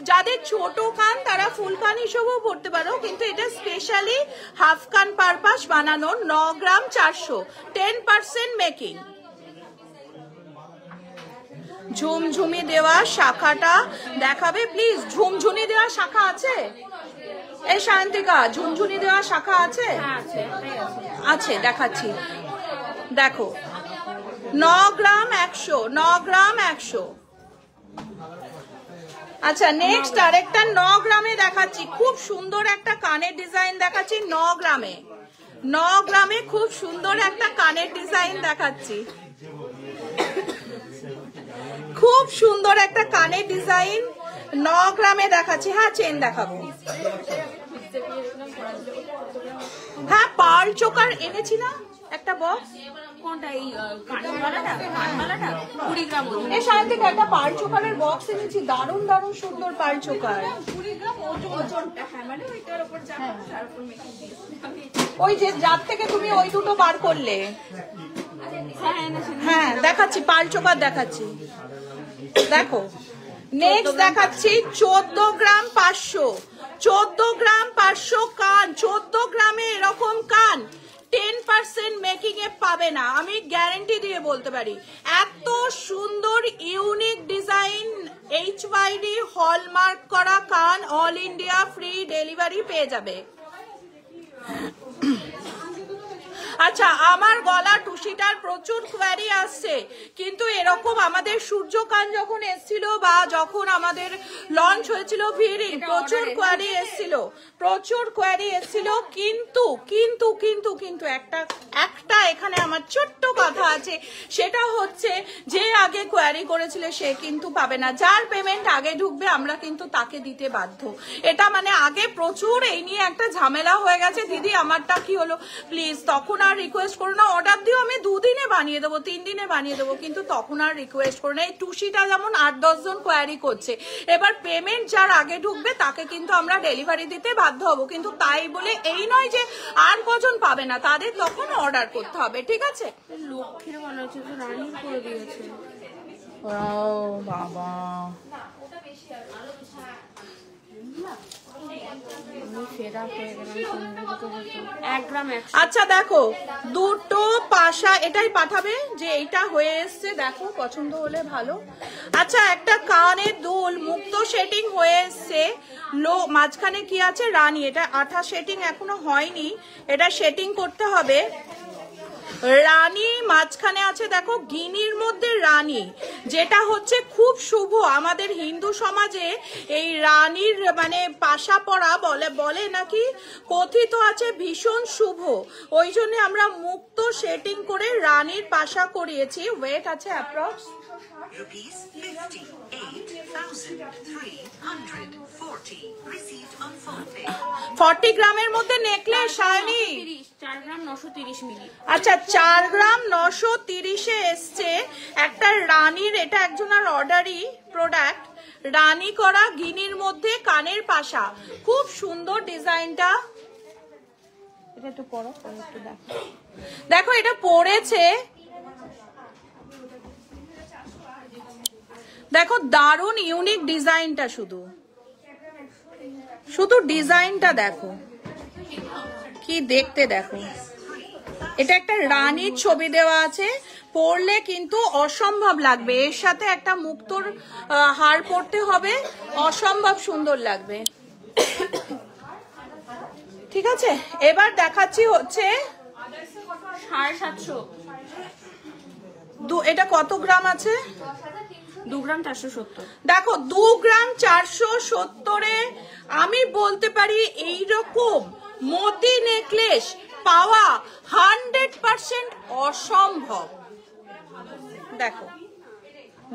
যাদের ছোট কান তারা ফুল কান হিসেবেও পড়তে পারো, কিন্তু এটা স্পেশালি হাফ কান পারপাস বানানো। 9 গ্রাম 400, 10% মেকিং। ঝুমঝুমি দেওয়া শাখাটা দেখাবে প্লিজ। ঝুমঝুনি দেওয়া শাখা আছে? এই শান্তিকা, ঝুনঝুনি দেওয়া শাখা আছে? আছে, দেখাচ্ছি। দেখো 9 গ্রাম 100, 9 গ্রাম 100। আচ্ছা নেক্সট আরেকটা 9 গ্রামে দেখাচ্ছি, খুব সুন্দর একটা কানের ডিজাইন দেখাচ্ছি। 9 গ্রামে, 9 গ্রামে খুব সুন্দর একটা কানের ডিজাইন দেখাচ্ছি। খুব সুন্দর একটা কানের ডিজাইন 9 গ্রামে দেখাচ্ছি। হ্যাঁ চেন দেখাবো। হ্যাঁ পার্ল চোকার এনেছি না একটা বক্স। কোনটা? এই কানওয়ালাটা? কানওয়ালাটা 20 গ্রাম ওজন। এই শান্তি একটা পার্ল চোকারের বক্স এনেছি, দারুণ দারুণ সুন্দর পার্ল চোকার। 20 গ্রাম ওজনটা। হ্যাঁ মানে ওইটার উপর চাপা, তার উপর মেকিং দিয়েছি। ওই যে যার থেকে তুমি ওই দুটো বার করলে। হ্যাঁ দেখাচ্ছি, পার্ল চোকার দেখাচ্ছি। দেখো নেক্সট দেখাচ্ছি 14 গ্রাম 500, 14 গ্রাম 500 কান। 14 গ্রামে এরকম কান 10% মেকিং এ পাবে না, আমি গ্যারান্টি দিয়ে বলতে পারি। এত সুন্দর ইউনিক ডিজাইন, HYD হলমার্ক করা কান, অল ইন্ডিয়া ফ্রি ডেলিভারি পেয়ে যাবে। আচ্ছা আমার গলা টুসিটার প্রচুর কোয়ারি আসছে, কিন্তু এরকম আমাদের সূর্য কান যখন এসেছিল বা যখন আমাদের লঞ্চ হয়েছিল ভিড়ি, প্রচুর কোয়ারি এসেছিল, কিন্তু কিন্তু কিন্তু কিন্তু একটা এখানে আমার ছোট্ট কথা আছে, সেটা হচ্ছে যে আগে কোয়ারি করেছিল সে কিন্তু পাবে না। যার পেমেন্ট আগে ঢুকবে আমরা কিন্তু তাকে দিতে বাধ্য। এটা মানে আগে প্রচুর এই নিয়ে একটা ঝামেলা হয়ে গেছে, দিদি আমারটা কি হলো প্লিজ। তখন আর রিকোয়েস্ট করো না, অর্ডার দিও আমি 2 দিনে বানিয়ে দেবো, 3 দিনে বানিয়ে দেবো, কিন্তু তখন আর রিকোয়েস্ট করো না। এই টুসিটা যেমন 8-10 জন কোয়ারি করছে, এবার পেমেন্ট যার আগে ঢুকবে তাকে কিন্তু আমরা ডেলিভারি দিতে বাধ্য হবো, কিন্তু তাই বলে এই নয় যে আর কজন পাবে না, তাদের তখন অর্ডার করতে হবে, ঠিক আছে। লক্ষ্মীর মনে হচ্ছে তো রানিং করে দিয়েছে। ও বাবা আচ্ছা দেখো দুটো পাশা এটাই পাঠাবে যে এইটা হয়ে এসছে, দেখো পছন্দ হলে ভালো। আচ্ছা একটা কানের দুল মুক্ত সেটিং হয়ে এসছে, মাঝখানে কি আছে রানী, এটা আঠা সেটিং এখনো হয়নি, এটা সেটিং করতে হবে। রানী মাঝখানে আছে দেখো, গিনির মধ্যে রানী, যেটা হচ্ছে খুব শুভ আমাদের হিন্দু সমাজে। এই রানীর মানে পাশা পরা বলে নাকি কথিত আছে ভীষণ শুভ, ওই জন্য আমরা মুক্ত সেটিং করে রানীর পাশা করিয়েছি। ওয়েট আছে approx Rupees 58,340 received on phone pay. 40 গ্রামের মধ্যে নেকলেস শাইনি। 4 গ্রাম 930 মিলি। আচ্ছা 4 গ্রাম 930 এসছে একটা রানীর, এটা একজনের অর্ডারই প্রোডাক্ট, রানী করা গিনির মধ্যে কানের পাশা, খুব সুন্দর ডিজাইনটা। এটা একটু পরো, একটু দেখো এটা পড়েছে, দেখো দারুণ ইউনিক ডিজাইনটা, শুধু ডিজাইনটা দেখো কি দেখতে, দেখো এটা একটা রানীর ছবি দেওয়া আছে, পরলে কিন্তু অসম্ভব লাগবে, এর সাথে একটা মুক্তোর হার পরতে হবে, অসম্ভব সুন্দর লাগবে, ঠিক আছে। এবার দেখাচ্ছি হচ্ছে 750। এটা কত গ্রাম আছে? 2 গ্রাম 470। দেখো 2 গ্রাম 470-এ আমি বলতে পারি এইরকম মোতি নেকলেস পাওয়া 100% অসম্ভব। দেখো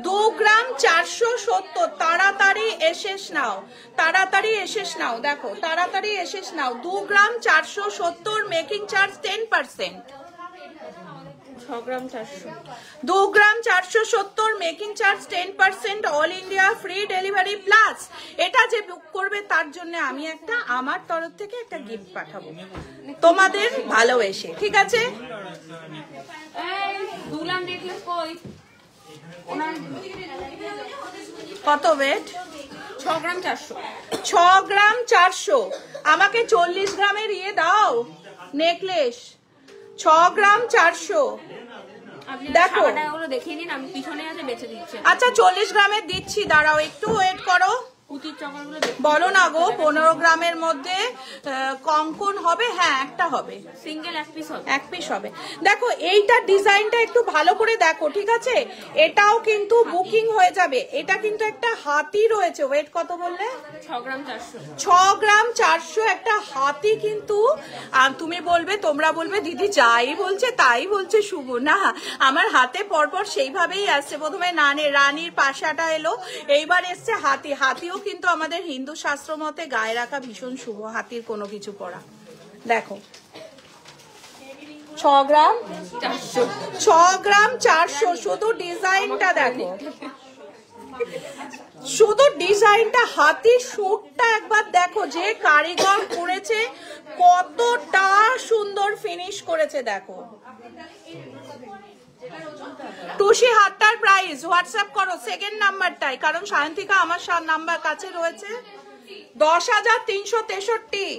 2 গ্রাম 470, তাড়াতাড়ি এসেস নাও, তাড়াতাড়ি এসেস নাও, দেখো তাড়াতাড়ি এসেস নাও। 2 গ্রাম 470, মেকিং চার্জ 10%। 6 গ্রাম 400, 2 গ্রাম 470, making charge 10%, all India free delivery plus. এটা যে বুক করবে তার জন্য আমি একটা আমার তরফ থেকে একটা গিফট পাঠাবো তোমাদের ভালোবেসে, ঠিক আছে? এই দুলাম দেখলে কই ওনার কত ওয়েট? 6 গ্রাম 400। 6 গ্রাম 400, আমাকে 40 গ্রামের ইয়ে দাও নেকলেস। 6 গ্রাম 400, আপনি দেখো। টাকাগুলো দেখিয়ে নিন, আমি পিছনে আছে বেঁচে দিচ্ছি। আচ্ছা 40 গ্রামের দিচ্ছি, দাঁড়াও একটু ওয়েট করো। পুতির চকরগুলো বলো না গো, 15 গ্রামের মধ্যে কঙ্কন হবে? হ্যাঁ একটা হবে, সিঙ্গেল এক পিস হবে। এক পিস হবে। দেখো এইটা ডিজাইনটা একটু ভালো করে দেখো, ঠিক আছে? এটাও কিন্তু বুকিং হয়ে যাবে। এটা কিন্তু একটা হাতি রয়েছে, ওয়েট কত বললে? 6 গ্রাম 400। 6 গ্রাম 400 একটা হাতি কিন্তু। আর তুমি বলবে, তোমরা বলবে দিদি যাই বলছে তাই বলছে শুভ। না, আমার হাতে পরপর সেইভাবেই আসছে। প্রথমে রানীর পাশাটা এলো, এইবার এসছে হাতি। হাতিও কিন্তু আমাদের হিন্দু শাস্ত্র মতে গায়ে রাখা ভীষণ শুভ, হাতির কোনো কিছু পরা। দেখো 6 গ্রাম 400, 6 গ্রাম 400, শুধু ডিজাইনটা দেখো, শুধু ডিজাইনটা, হাতির শুটটা একবার দেখো, যে কারিগর করেছে কতটা সুন্দর ফিনিশ করেছে দেখো। টুসি হাতটার প্রাইস হোয়াটসঅ্যাপ করো সেকেন্ড নাম্বারটাই, কারণ সায়ন্তিকা আমার নাম্বার কাছে রয়েছে। 10,363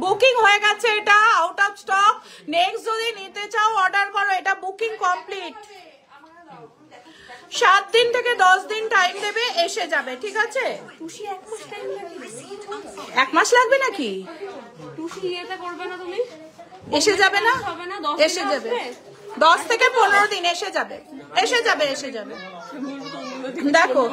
বুকিং হয়ে গেছে, এটা আউট অফ স্টক। নেক্সট যদি নিতে চাও অর্ডার করো, এটা বুকিং কমপ্লিট। 7 দিন থেকে 10 দিন টাইম দেবে, এসে যাবে, ঠিক আছে? টুসি 1 মাস টাইম লাগে। 1 মাস লাগবে নাকি? টুসি ইয়েতে করবে না তুমি? এসে যাবে না? হবে না, 10 এসে যাবে, 10 থেকে 15 দিন এসে যাবে, এসে যাবে, এসে যাবে। দেখো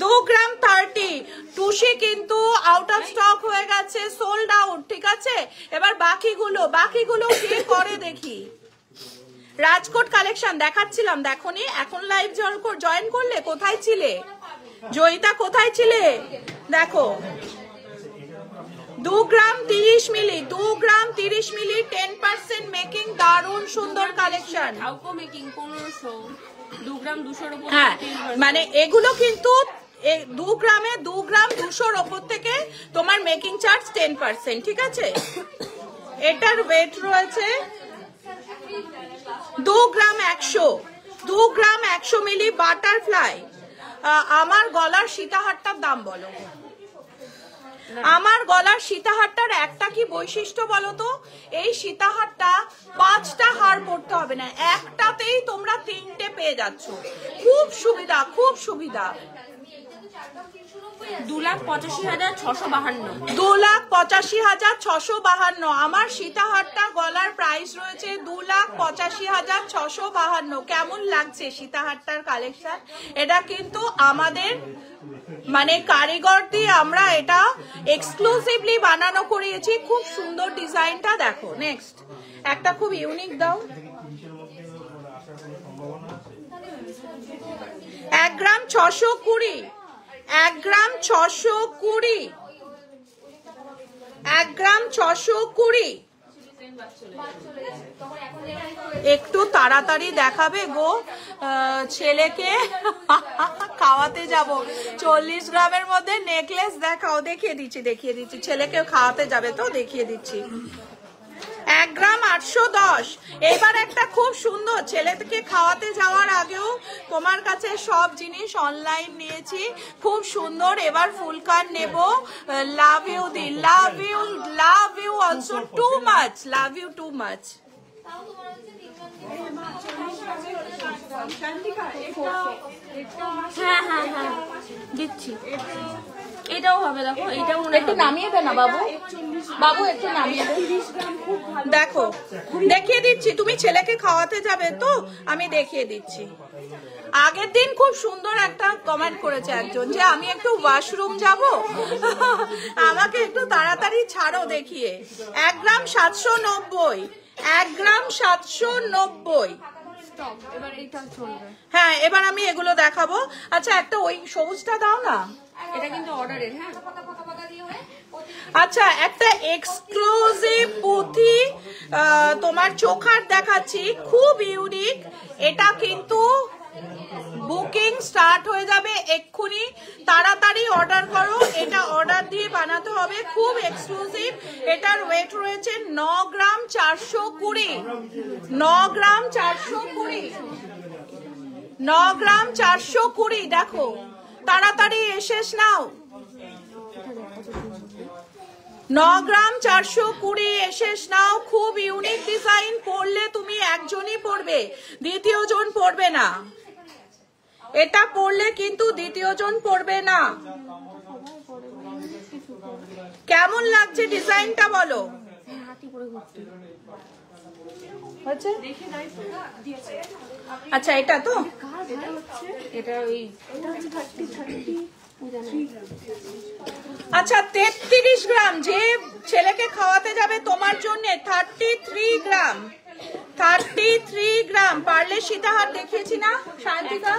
2 গ্রাম 30 টুসি কিন্তু আউট অফ স্টক হয়ে গেছে, সোল্ড আউট, ঠিক আছে? এবার বাকিগুলো কে করে দেখি। রাজকোট কালেকশন দেখাচ্ছিলাম, দেখোনি? এখন লাইভ জয়েন করলে? কোথায় ছিলে জয়িতা, কোথায় ছিলে? দেখো 2 গ্রাম 30 মিলি, 2 গ্রাম 30 মিলি, 10% মেকিং, দারুণ সুন্দর কালেকশন। আউকো মেকিং 1500, 2 গ্রাম 200 এর উপর। হ্যাঁ, মানে এগুলো কিন্তু 2 গ্রামে 2 গ্রাম 200 ওপর থেকে তোমার মেকিং চার্জ 10%, ঠিক আছে? এটার ওয়েট রয়েছে 2 গ্রাম 100, 2 গ্রাম 100 মিলি বাটারফ্লাই। আমার গলার সীতাহারটার দাম বলো। আমার গলার সীতাহারটার একটা কি বৈশিষ্ট্য বলো তো? এই সীতাহারটা 5টা হার পড়তে হবে না, একটাতেই তোমরা 3টে পেয়ে যাচ্ছ। খুব সুবিধা, খুব সুবিধা। 2,85,652। 2,85,652। আমার সীতাহারটা গলার প্রাইস রয়েছে 2,85,652। কেমন লাগছে সীতাহারটার কালেকশন? এটা কিন্তু আমাদের মানে কারিগর দিয়ে আমরা এটা এক্সক্লুসিভলি বানানো করিয়েছি। খুব সুন্দর ডিজাইনটা দেখো। নেক্সট একটা খুব ইউনিক দাও। 1 গ্রাম 620, 1 গ্রাম 620, 1 গ্রাম 620। একটু তাড়াতাড়ি দেখাবে গো, ছেলেকে খাওয়াতে যাব। 40 গ্রামের মধ্যে নেকলেস দেখাও। দেখিয়ে দিচ্ছি, ছেলেকে খাওয়াতে যাবে তো দেখিয়ে দিচ্ছি। 1 গ্রাম 810। এবার একটা খুব সুন্দর, ছেলেকে খাওয়াতে যাওয়ার আগেও তোমার কাছে সব জিনিস অনলাইন নিয়েছি, খুব সুন্দর। এবার ফুলকার নেব। লাভ ইউ দি, love you also too much, love you too much. হ্যাঁ দিচ্ছি। এটাও হবে, দেখো এটাও মনে একটু নামিয়ে দে না বাবু, বাবু একটু নামিয়ে দে। দেখো দেখিয়ে দিচ্ছি, তুমি ছেলেকে খাওয়াতে যাবে তো আমি দেখিয়ে দিচ্ছি। আগের দিন খুব সুন্দর একটা কমেন্ট করেছে একজন যে আমি একটু ওয়াশরুম যাব, আমাকে একটু তাড়াতাড়ি ছাড়ো দেখিয়ে। 1 গ্রাম 790, 1 গ্রাম 790। এবার এটা চলবে। হ্যাঁ এবার আমি এগুলো দেখাবো। আচ্ছা একটা ওই সবুজটা দাও না। এটা কিন্তু অর্ডারের। হ্যাঁ আচ্ছা একটা এক্সক্লুসিভ পুঁথি তোমার চোখার দেখাচ্ছি, খুব ইউনিক। এটা কিন্তু বুকিং স্টার্ট হয়ে যাবে এক্ষুনি, তাড়াতাড়ি অর্ডার করো। এটা অর্ডার দিয়ে বানাতে হবে, খুব এক্সক্লুসিভ। এটার ওয়েট রয়েছে 9 গ্রাম 420, 9 গ্রাম 420, 9 গ্রাম 420। দেখো তাড়াতাড়ি এসে নাও, 9 গ্রাম 420 এসে নাও। খুব ইউনিক ডিজাইন, পরলে তুমি একজনই পরবে, দ্বিতীয় জন পরবে না। এটা পরলে কিন্তু দ্বিতীয় জন পরবে না। কেমন লাগছে ডিজাইনটা বলো? আচ্ছা এটা তো এটা ওই আচ্ছা 33 গ্রাম, যে ছেলেকে খাওয়াতে যাবে তোমার জন্য 33 গ্রাম, 33 গ্রাম। পারলে সীতাহার দেখিয়েছি না শান্তিকা,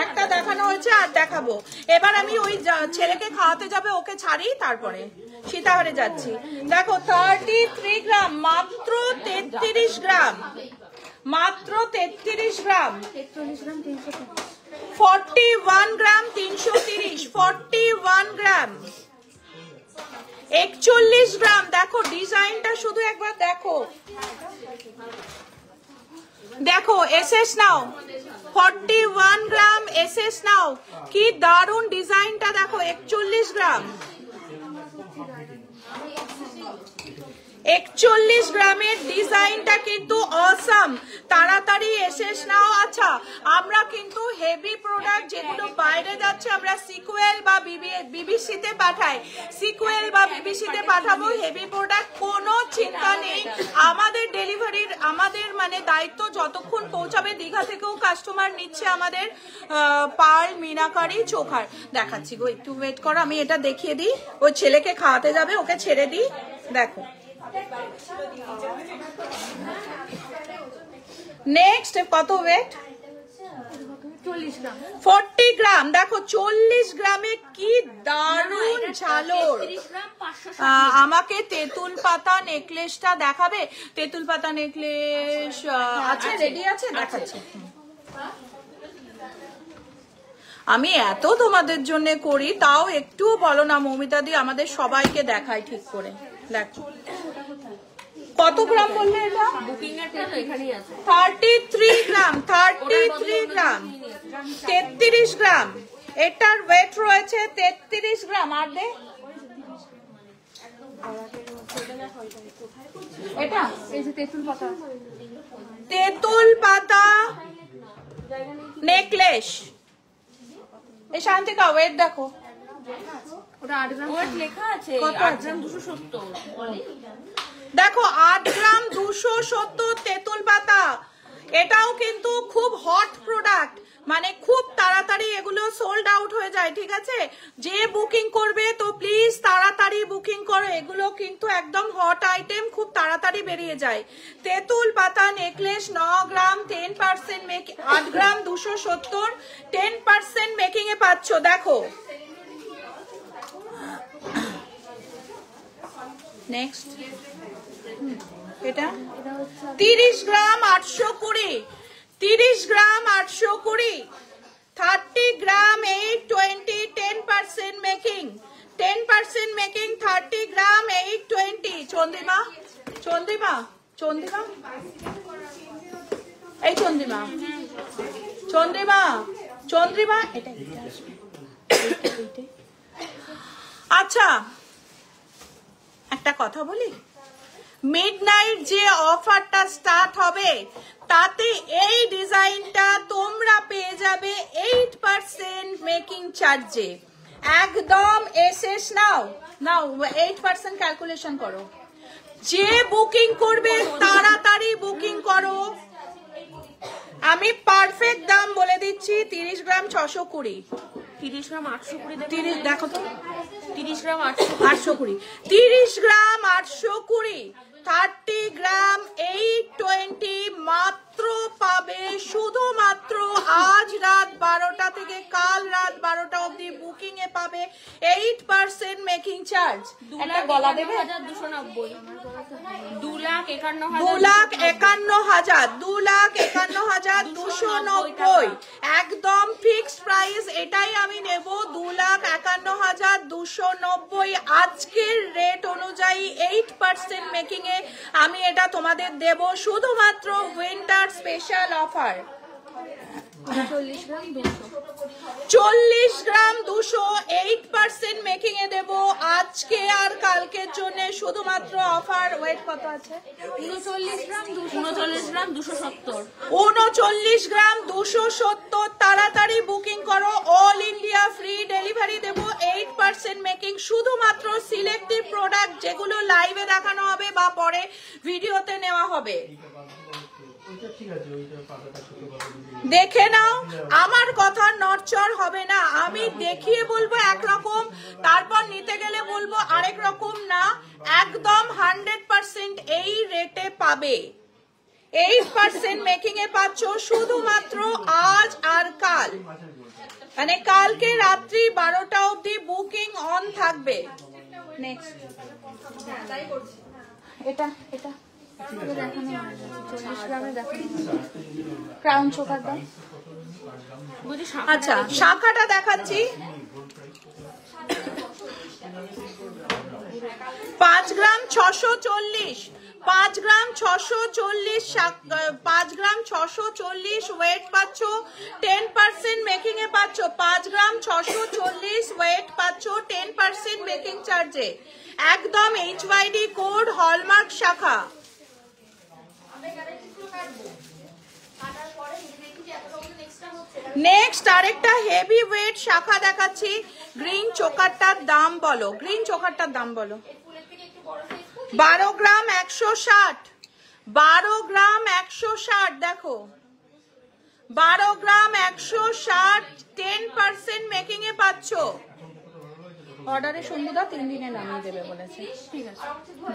একটা দেখানো হয়েছে আর দেখাবো। এবার আমি ওই ছেলেকে খাওয়াতে যাবে ওকে ছাড়ি, তারপরে সীতাহারে যাচ্ছি। দেখো 33 গ্রাম, মাত্র 33 গ্রাম, মাত্র 33 গ্রাম, 41 গ্রাম 330, 41 গ্রাম 41 গ্রাম। দেখো ডিজাইনটা শুধু একবার দেখো, দেখো এসএস নাও, 41 গ্রাম এসএস নাও। কি দারুন ডিজাইনটা দেখো, 41 গ্রাম, 41 গ্রামের ডিজাইনটা কিন্তু অসাম। তাড়াতাড়ি এসেস নাও। আচ্ছা আমরা কিন্তু হেভি প্রোডাক্ট যেগুলো বাইরে যাচ্ছে আমরা সিকুয়েল বা বিবিসিতে পাঠাই, সিকুয়েল বা বিবিসিতে পাঠাবো হেভি প্রোডাক্ট, কোনো চিন্তা নেই। আমাদের ডেলিভারির আমাদের মানে দায়িত্ব, যতক্ষণ পৌঁছাবে। দীঘা থেকেও কাস্টমার নিচ্ছে আমাদের পার্ল মিনাকারি চোখার। দেখাচ্ছি গো, একটু ওয়েট করো, আমি এটা দেখিয়ে দিই। ওই ছেলেকে খাওয়াতে যাবে, ওকে ছেড়ে দিই। দেখো নেক্সট কত ওয়েট, 40 গ্রাম। দেখো 40 গ্রামে কি দারুণ ঝালর। আমাকে তেঁতুল পাতা নেকলেসটা দেখাবে? তেঁতুল পাতা নেকলেস আছে, রেডি আছে, দেখাচ্ছি। আমি এত তোমাদের জন্য করি, তাও একটু বলো না মৌমিতা দি, আমাদের সবাইকে দেখাই ঠিক করে। দেখো কত গ্রাম বললে এটা? 33 গ্রাম, 33 গ্রাম, 33 গ্রাম। এটার ওয়েট রয়েছে 33 গ্রাম। আর দে এটা, এই যে তেঁতুল পাতা, তেঁতুল পাতা নেকলেস। এই শান্তিকা ওয়েট দেখো, ওটা 8 গ্রাম লেখা আছে, 8 গ্রাম 270। দেখো 8 গ্রাম 270 তেঁতুল পাতা। এটাও কিন্তু খুব হট প্রোডাক্ট, মানে খুব তাড়াতাড়ি এগুলো সোল্ড আউট হয়ে যায়, ঠিক আছে? যে বুকিং করবে তো প্লিজ তাড়াতাড়ি বুকিং করো, এগুলো কিন্তু একদম হট আইটেম, খুব তাড়াতাড়ি বেরিয়ে যায়। তেঁতুল পাতা নেকলেস 9 গ্রাম 10% মেকিং, 8 গ্রাম 270 10% মেকিং এ পাচ্ছ। দেখো নেক্সট এটা 30 গ্রাম 820, 30 গ্রাম 820, 30 গ্রাম 820 10% মেকিং, 10% মেকিং, 30 গ্রাম 820। চন্দ্রিমা, চন্দ্রিমা, চন্দ্রিমা, এই চন্দ্রিমা, চন্দ্রিমা, চন্দ্রিমা, এটা আচ্ছা একটা কথা বলি, মিডনাইট যে অফারটা স্টার্ট হবে তাতে এই ডিজাইনটা তোমরা পেয়ে যাবে 8% মেকিং চার্জে। একদম এসএস নাও নাও 8% ক্যালকুলেশন করো। যে বুকিং করবে তাড়াতাড়ি বুকিং করো। আমি পারফেক্ট দাম বলে দিচ্ছি, 30 গ্রাম 620, 30 গ্রাম 820। 30 দেখো তো, 30 গ্রাম 820, 820, 30 গ্রাম 820, 30 গ্রাম 820 মাত্র পাবে শুধুমাত্র আজ রাত 12টা থেকে কাল রাত 12টা অবধি বুকিং এ পাবে 8% মেকিং চার্জ। একটা গলা দেবে? 2,51,290 একদম ফিক্সড প্রাইস, এটাই আমি নেব 2,51,290 আজকের রেট অনুযায়ী 8% মেকিং এ আমি এটা তোমাদের দেব শুধুমাত্র উইন্টার স্পেশাল অফার। 40 গ্রাম 200 8% মেকিং এ দেব আজকে আর কালকের জন্য শুধুমাত্র অফার। ওয়েট কত আছে? 39 গ্রাম 270, 39 গ্রাম 270। তাড়াতাড়ি বুকিং করো, অল ইন্ডিয়া ফ্রি ডেলিভারি দেব 8% মেকিং শুধুমাত্র সিলেক্টিভ প্রোডাক্ট যেগুলো লাইভে দেখানো হবে বা পরে ভিডিওতে নেওয়া হবে। দেখে নাও, আমার কথা নড়চড় হবে না, আমি দেখিয়ে বলবো একরকম, তারপর নিতে গেলে বলবো আরেক রকম না, একদম 100% এই রেটে পাবে। 8% মেকিং এ পাচ্ছ শুধুমাত্র আজ আর কাল, মানে কালকে রাত্রি 12টা অবধি বুকিং অন থাকবে। নেক্সট এটা এটা ক্রাউন চোকার দাম। আচ্ছা শাখাটা দেখাচ্ছি, 5 গ্রাম 640, 5 গ্রাম 640, 5 গ্রাম 640 ওয়েট পাচ্ছ 10% মেকিং এ পাচ্ছ। 5 গ্রাম 640 ওয়েট পাচ্ছ 10% মেকিং চার্জে, একদম HYD কোড হলমার্ক শাখা। নেক্সট আরেকটা হেভি ওয়েট শাখা দেখাচ্ছি, গ্রিন চোকারটার দাম বলো, গ্রিন চোকারটার দাম বলো। 12 গ্রাম 160, 12 গ্রাম 160 দেখো, 12 গ্রাম 160 10% মেকিং এ পাচ্ছ। অর্ডারে সন্ধ্যা 3 দিনে নামিয়ে দেবে বলেছে। ঠিক আছে,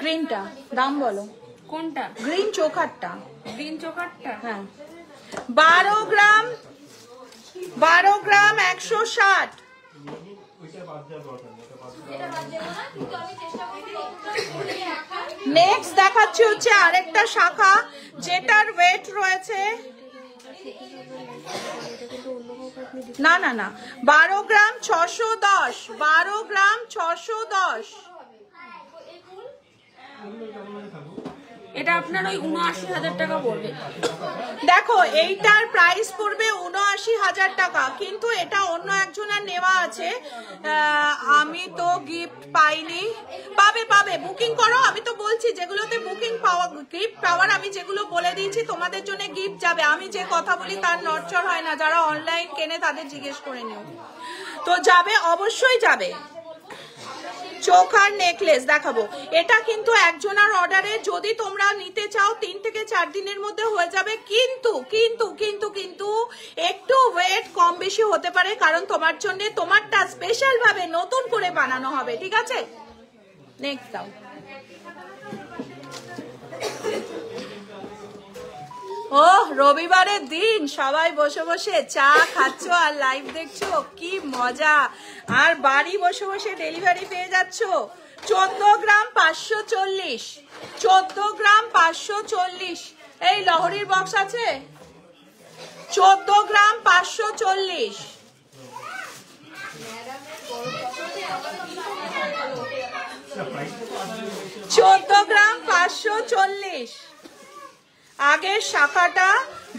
গ্রিনটা দাম বলো। কোনটা? গ্রিন চোকারটা। গ্রিন চোকারটা? হ্যাঁ, 12 গ্রাম 160। নেক্সট দেখাচ্ছি হচ্ছে আরেকটা শাখা যেটার ওয়েট রয়েছে না না না 12 গ্রাম 610, 12 গ্রাম 610। এটা আপনার ওই 79,000 টাকা পড়বে। দেখো এইটার প্রাইস পড়বে 79,000 টাকা, কিন্তু এটা অন্য একজনের নেওয়া আছে, আমি তো গিফট পাইনি। পাবে পাবে, বুকিং করো, আমি তো বলছি যেগুলোতে বুকিং পাওয়া গিফট পাওয়ার আমি যেগুলো বলে দিয়েছি তোমাদের জন্য গিফট যাবে। আমি যে কথা বলি তার নড়চড় হয় না, যারা অনলাইন কেনে তাদের জিজ্ঞেস করে নিও, তো যাবে, অবশ্যই যাবে। চোখার নেকলেস দেখাবো, এটা কিন্তু একজনের অর্ডারে যদি তোমরা নিতে চাও 3 থেকে 4 দিনের মধ্যে হয়ে যাবে, কিন্তু কিন্তু কিন্তু কিন্তু একটু ওয়েট কম বেশি হতে পারে, কারণ তোমার জন্য তোমারটা স্পেশাল ভাবে নতুন করে বানানো হবে, ঠিক আছে? নেক্সট দাও। ও রবিবারের দিন সবাই বসে বসে চা খাচ্ছ আর লাইভ দেখছো, কি মজা, আর বাড়ি বসে বসে ডেলিভারি পেয়ে যাচ্ছ। 14 গ্রাম 540, 14 গ্রাম 540। এই লহরির বক্স আছে? 14 গ্রাম 540। গ্রাম 540। আগের শাখাটা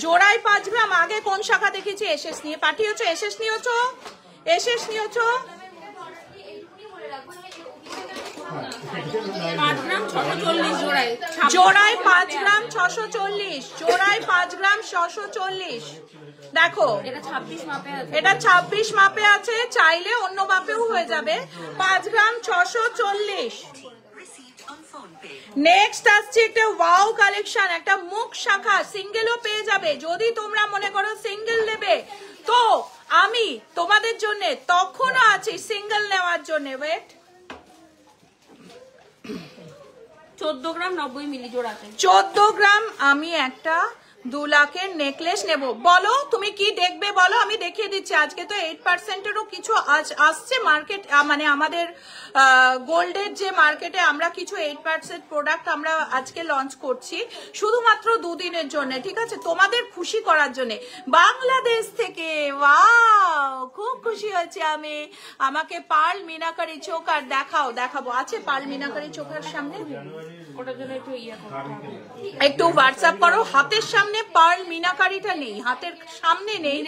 জোড়ায় 5 গ্রাম, আগে কোন শাখা দেখেছি? এসএস নিয়ে পাঠিয়েছো, এসএস নিয়েছো, এসএস নিয়েছো। 5 গ্রাম 640 জোড়ায়। জোড়ায় 5 গ্রাম 640, জোড়ায় 5 গ্রাম 640। দেখো এটা 26 মাপে আছে। এটা 26 মাপে আছে, চাইলে অন্য মাপেও হয়ে যাবে। 5 গ্রাম 640। Received on phone pay. Next আসছে একটা ওয়াও কালেকশন, একটা মুখ শাখা, সিঙ্গেলও পেয়ে যাবে। যদি তোমরা মনে করো সিঙ্গেল নেবে তো আমি তোমাদের জন্য তখনও আছি সিঙ্গেল নেওয়ার জন্য। ওয়েট, 14 গ্রাম 90 মিলি জোড়া আছে। 14 গ্রাম আমি একটা 2 লাখের নেকলেস নেব। বলো তুমি কি দেখবে বলো, আমি দেখিয়ে দিচ্ছি। আজকে তো 8%-এরও কিছু আসছে মার্কেট, মানে আমাদের গোল্ডের যে মার্কেটে আমরা কিছু 8% প্রোডাক্ট আমরা আজকে লঞ্চ করছি শুধুমাত্র 2 দিনের জন্য, ঠিক আছে, তোমাদের খুশি করার জন্য। বাংলাদেশ থেকে, ওয়াও খুব খুশি হয়েছি আমি। আমাকে পার্ল মিনাকারি চোকার দেখাবো, আছে পার্ল মিনাকারি চোকার সামনে? ওটার জন্য একটু করতে হবে। একটু হোয়াটসঅ্যাপ করো। হাতের সামনে পার্ল মিনাকারিটা নেই, হাতের সামনে নেই,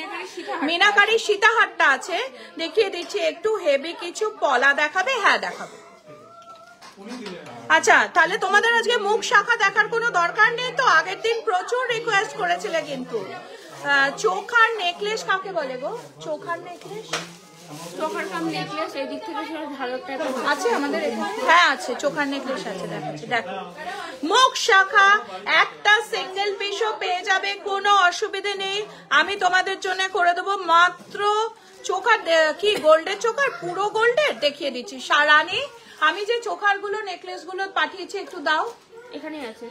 মিনাকারি সীতাহারটা আছে। দেখিয়ে দিচ্ছি, একটু হেভি কিছু পলা দেখাবে? হ্যাঁ দেখাবো। আচ্ছা, তাহলে তোমাদের আজকে মুখ শাখা দেখার কোনো দরকার নেই তো। আগের দিন প্রচুর রিকোয়েস্ট করেছিলে কিন্তু। চোখার নেকলেস কাকে বলে গো? চোখার নেকলেস, চোখার কাম নেকলেস এই দিক থেকে ঝালকটা আছে আমাদের এখানে? হ্যাঁ আছে, চোখার নেকলেস আছে, দেখাচ্ছি। দেখো মুখ শাখা একটা সিঙ্গেল পিসও পেয়ে যাবে, কোনো অসুবিধে নেই। আমি তোমাদের জন্য করে দেবো মাত্র চোখার, কি গোল্ডের চোখার, পুরো গোল্ডের দেখিয়ে দিচ্ছি। সারানি আমি যে চোখার গুলো নেকলেস গুলো পাঠিয়েছি একটু দাও। এখানে আছে।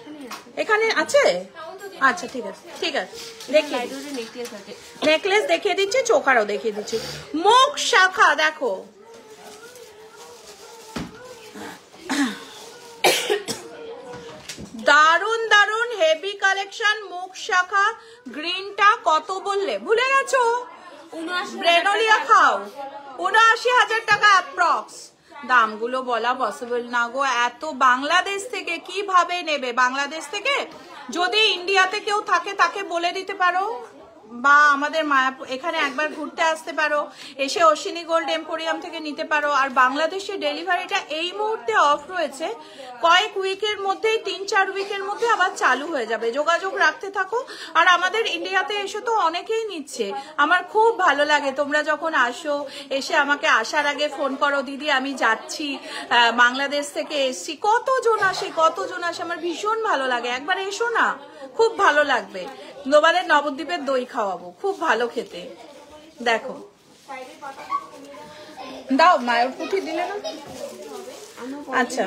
এখানে আছে? আচ্ছা ঠিক আছে, ঠিক আছে, দেখিয়ে নেকলেস আছে, নেকলেস দেখিয়ে দিচ্ছি, চোখারও দেখিয়ে দিচ্ছি। মুখ শাখা দেখো, দারুন দারুন হেভি কালেকশন। মুখ শাখা গ্রিনটা কত বললে? ভুলে গেছো? ব্রেনোলিয়া খাও, 79,000 টাকা অ্যাপ্রক্স। দামগুলো বলা পসিবল না গো, এত বাংলাদেশ থেকে কিভাবে নেবে? বাংলাদেশ থেকে যদি ইন্ডিয়াতে কেউ থাকে তাকে বলে দিতে পারো, বা আমাদের মায়াপুর এখানে একবার ঘুরতে আসতে পারো, এসে অশ্বিনী গোল্ড এম্পোরিয়াম থেকে নিতে পারো। আর বাংলাদেশে ডেলিভারিটা এই মুহূর্তে অফ রয়েছে, কয়েক উইকের মধ্যেই, 3-4 উইকের মধ্যে আবার চালু হয়ে যাবে। যোগাযোগ রাখতে থাকো। আর আমাদের ইন্ডিয়াতে এসে তো অনেকেই নিচ্ছে, আমার খুব ভালো লাগে। তোমরা যখন আসো, এসে আমাকে আসার আগে ফোন করো, দিদি আমি যাচ্ছি, বাংলাদেশ থেকে এসছি। কতজন আসে, আমার ভীষণ ভালো লাগে। একবার এসো না, খুব ভালো লাগবে। তোমাদের নবদ্বীপের দই খাওয়াবো, খুব ভালো খেতে। দেখো দাও, মায়ের পুঁথি দিলে না? আচ্ছা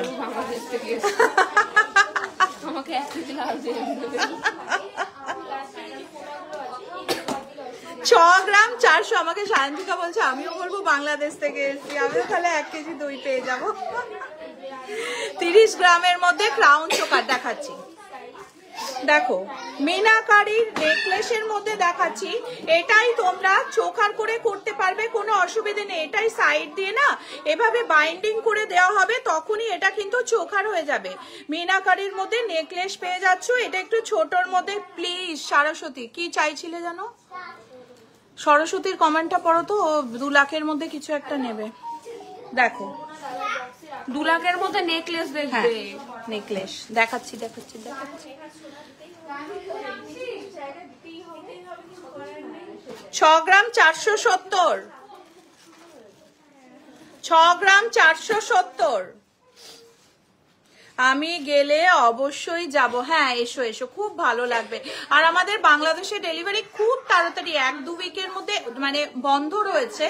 আমাকে 1 কেজি লাল দিয়ে 6 গ্রাম 400। আমাকে সায়ন্তিকা বলছে আমিও বলবো বাংলাদেশ থেকে এসেছি, আমিও তাহলে 1 কেজি দই পেয়ে যাবো। 30 গ্রামের মধ্যে ক্রাউন চোকার দেখাচ্ছি। দেখো মিনাকারির নেকলেসের মধ্যে দেখাচ্ছি, এটাই তোমরা চোখার করে করতে পারবে, কোনো অসুবিধা নেই। এটাই সাইড দিয়ে না এভাবে বাইন্ডিং করে দেওয়া হবে, তখনই এটা কিন্তু চোখার হয়ে যাবে। মিনাকারির মধ্যে নেকলেস পেয়ে যাচ্ছ, এটা একটু ছোটর মধ্যে। প্লিজ সরস্বতী কি চাইছিলে জানো? সরস্বতীর কমেন্টটা পড়ো তো, 2 লাখের মধ্যে কিছু একটা নেবে। দেখো 2 লাখের মধ্যে নেকলেস দেখবে। নেকলেস দেখাচ্ছি। 6 গ্রাম 470, 6 গ্রাম 470। আমি গেলে অবশ্যই যাব। হ্যাঁ এসো, খুব ভালো লাগবে। আর আমাদের বাংলাদেশে ডেলিভারি খুব তাড়াতাড়ি, 1-2 উইকের মধ্যে, মানে বন্ধ রয়েছে,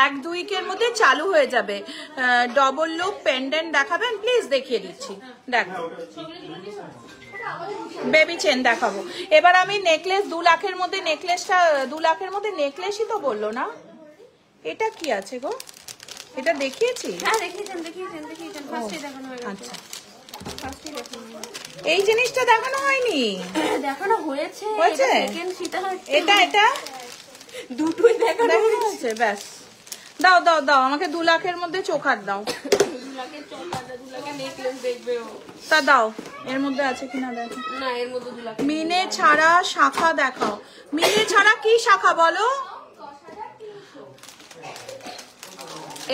1-2 উইকের মধ্যে চালু হয়ে যাবে। ডবল লুপ পেন্ডেন্ট দেখাবেন প্লিজ? দেখিয়ে দিচ্ছি। দেখো বেবি চেন দেখাবো। এবার আমি নেকলেস 2 লাখের মধ্যে, নেকলেসটা 2 লাখের মধ্যে নেকলেসই তো বললো না। এটা কি আছে গো? এটা দেখিয়েছি? হ্যাঁ দেখিয়েছেন। ফার্স্টে দেখানো হয়ে গেছে। আচ্ছা এই জিনিসটা দেখানো হয়নি? দেখানো হয়েছে। সেকেন্ড সীতাহার, এটা দুটোই দেখানো হয়েছে। ব্যাস দাও আমাকে 2 লাখের মধ্যে চোখার দাও। 2 লাখের চোখার, 2 লাখের নেকলেস দেখবে ও। তা দাও, এর মধ্যে আছে কিনা দেখো। না এর মধ্যে 2 লাখ। মিনে ছাড়া শাখা দেখাও। মিনে ছাড়া কি শাখা বলো?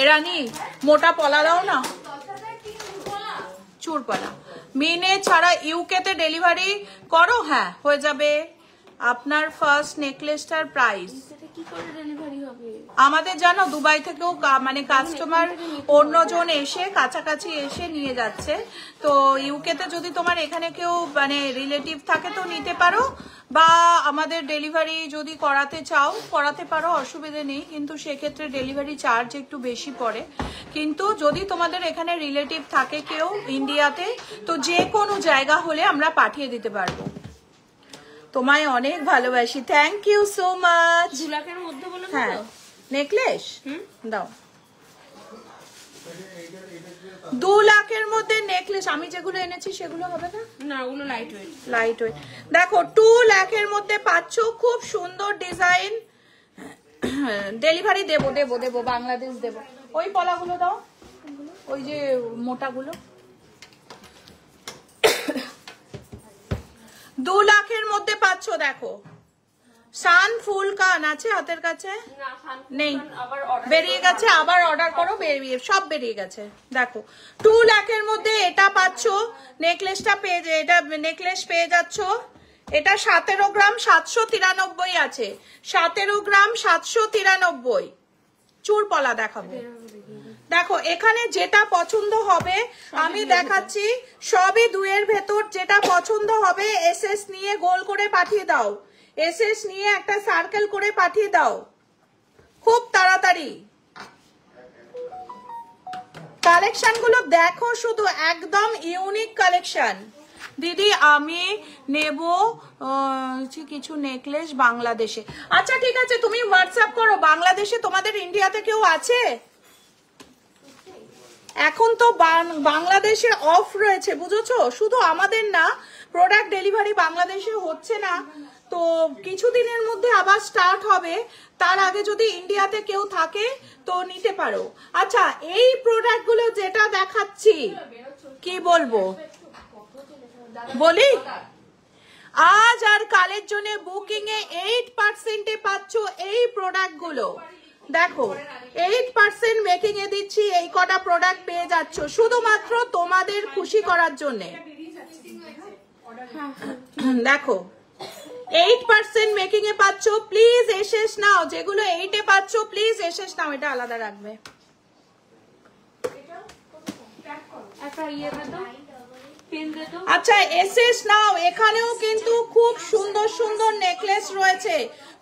এরানি মোটা পলা দাও না। চুরপালা মিনে ছাড়া ইউকেতে ডেলিভারি করো? হ্যাঁ হয়ে যাবে। আপনার ফার্স্ট নেকলেসটার প্রাইস কি করে ডেলিভারি হবে? আমাদের জানো দুবাই থেকেও মানে কাস্টমার অন্যজন এসে কাছাকাছি এসে নিয়ে যাচ্ছে। তো ইউকেতে যদি তোমার এখানে কেউ মানে রিলেটিভ থাকে তো নিতে পারো, বা আমাদের ডেলিভারি যদি করাতে চাও করাতে পারো, অসুবিধে নেই, কিন্তু সেক্ষেত্রে ডেলিভারি চার্জ একটু বেশি পড়ে। কিন্তু যদি তোমাদের এখানে রিলেটিভ থাকে কেউ ইন্ডিয়াতে, তো যে কোনো জায়গা হলে আমরা পাঠিয়ে দিতে পারবো। তোমায় অনেক ভালোবাসি, থ্যাংক ইউ সো মাচ। 2 লাখের মধ্যে বলে দিও। হ্যাঁ নেকলেস দাও। 2 লাখের মধ্যে নেকলেস আমি যেগুলো এনেছি সেগুলো হবে না? না ওগুলো লাইট ওয়েট। লাইট ওয়েট দেখো 2 লাখের মধ্যে পাচ্ছ, খুব সুন্দর ডিজাইন। ডেলিভারি দেবো দেবো দেবো, বাংলাদেশ দেবো। ওই পলাগুলো দাও, ওই যে মোটাগুলো। 2 লাখের মধ্যে পাচ্ছ। দেখো সান ফুল কান আছে হাতের কাছে? নেই, বেরিয়ে গেছে, আবার অর্ডার করো, বেরিয়ে সব বেরিয়ে গেছে। দেখো 2 লাখের মধ্যে এটা পাচ্ছ, নেকলেসটা পেয়ে, এটা নেকলেস পেয়ে যাচ্ছ। এটা 17 গ্রাম 793 আছে, 17 গ্রাম 793। চুরপলা দেখাবো। দেখো এখানে যেটা পছন্দ হবে আমি দেখাচ্ছি, সবই 2 এর ভেতর। যেটা পছন্দ হবে এসএস নিয়ে গোল করে পাঠিয়ে দাও, এসএস নিয়ে একটা সার্কেল করে পাঠিয়ে দাও খুব তাড়াতাড়ি। কালেকশন গুলো দেখো শুধু, একদম ইউনিক কালেকশন। দিদি আমি নেব কিছু নেকলেস বাংলাদেশে। আচ্ছা ঠিক আছে, তুমি হোয়াটসঅ্যাপ করো। বাংলাদেশে তোমাদের ইন্ডিয়াতে কেউ আছে? এখন তো বাংলাদেশে অফ রয়েছে, বুঝেছো? শুধু আমাদের না, প্রোডাক্ট ডেলিভারি বাংলাদেশে হচ্ছে না, তো কিছুদিনের মধ্যে আবার স্টার্ট হবে। তার আগে যদি ইন্ডিয়াতে কেউ থাকে তো নিতে পারো। আচ্ছা এই প্রোডাক্ট গুলো যেটা দেখাচ্ছি, কি বলবো বলি, আজ আর কালের জন্য বুকিং এ 8% পাচ্ছ এই প্রোডাক্ট গুলো। দেখো 8% মেকিং এ দিচ্ছি, এই কটা প্রোডাক্ট পেয়ে যাচ্ছ শুধুমাত্র তোমাদের খুশি করার জন্য। দেখো 8% মেকিং এ পাচ্ছ, প্লিজ এসএস নাও। যেগুলো 8 এ পাচ্ছ প্লিজ এসএস নাও, এটা আলাদা রাখবে। আচ্ছা এসএস নাও। এখানেও কিন্তু খুব সুন্দর সুন্দর নেকলেস রয়েছে,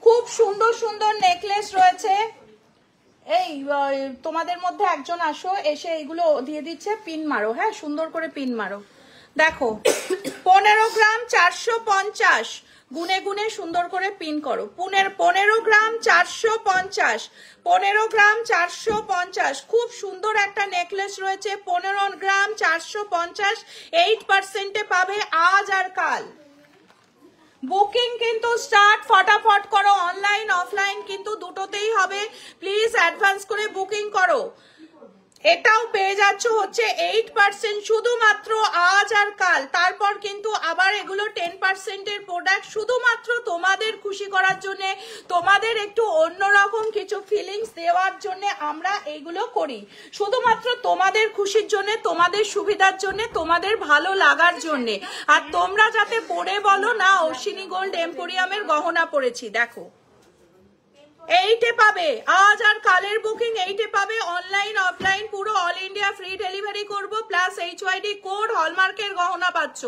খুব সুন্দর সুন্দর নেকলেস রয়েছে। এই তোমাদের মধ্যে একজন আসো, এসে এইগুলো দিয়ে দিচ্ছে, পিন মারো। হ্যাঁ সুন্দর করে পিন মারো। দেখো 15 গ্রাম 450, গুনে গুনে সুন্দর করে পিন করো। 15 গ্রাম 450, 15 গ্রাম 450। খুব সুন্দর একটা নেকলেস রয়েছে, 15 গ্রাম 450, 8% পাবে আজ আর কাল। বুকিং কিন্তু স্টার্ট, ফটাফট করো। অনলাইন অফলাইন কিন্তু দুটোতেই হবে, প্লিজ অ্যাডভান্স করে বুকিং করো। এটাও পেয়ে যাচ্ছ হচ্ছে 8% শুধুমাত্র আজ আর কাল। তারপর কিন্তু আবার এগুলো 10% এর প্রোডাক্ট, শুধুমাত্র তোমাদের খুশি করার জন্য, তোমাদের একটু অন্যরকম কিছু ফিলিংস দেওয়ার জন্য আমরা এইগুলো করি, শুধুমাত্র তোমাদের খুশির জন্য, তোমাদের সুবিধার জন্য, তোমাদের ভালো লাগার জন্য। আর তোমরা যাতে পরে বলো না অশ্বিনী গোল্ড এম্পোরিয়ামের গহনা পরেছি। দেখো 8 পাবে আজ আর কালের বুকিং, 8 পাবে। অনলাইন অফলাইন পুরো অল ইন্ডিয়া ফ্রি ডেলিভারি করব, প্লাস HYD কোড, হলমার্কের গহনা পাচ্ছ।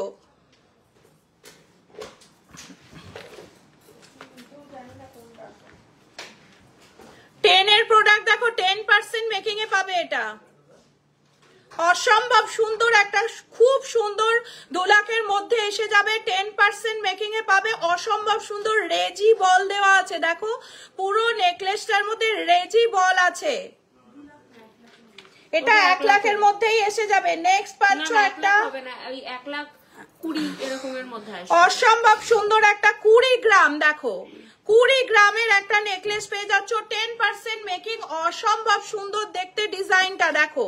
টেনের প্রোডাক্ট দেখো 10% মেকিং এ পাবে। এটা অসম্ভব সুন্দর একটা, খুব সুন্দর 2 লাখের মধ্যে এসে যাবে, 10% মেকিং এ পাবে। অসম্ভব সুন্দর রেজি বল দেওয়া আছে, দেখো পুরো নেকলেসটার মধ্যে রেজি বল আছে। এটা 1 লাখের মধ্যেই এসে যাবে। নেক্সট পাচ্ছ একটা 1,20,000 এরকমের মধ্যে আসবে। অসম্ভব সুন্দর একটা 20 গ্রাম, দেখো 20 গ্রামের একটা নেকলেস পেয়ে যাচ্ছ, 10% মেকিং। অসম্ভব সুন্দর দেখতে ডিজাইনটা, দেখো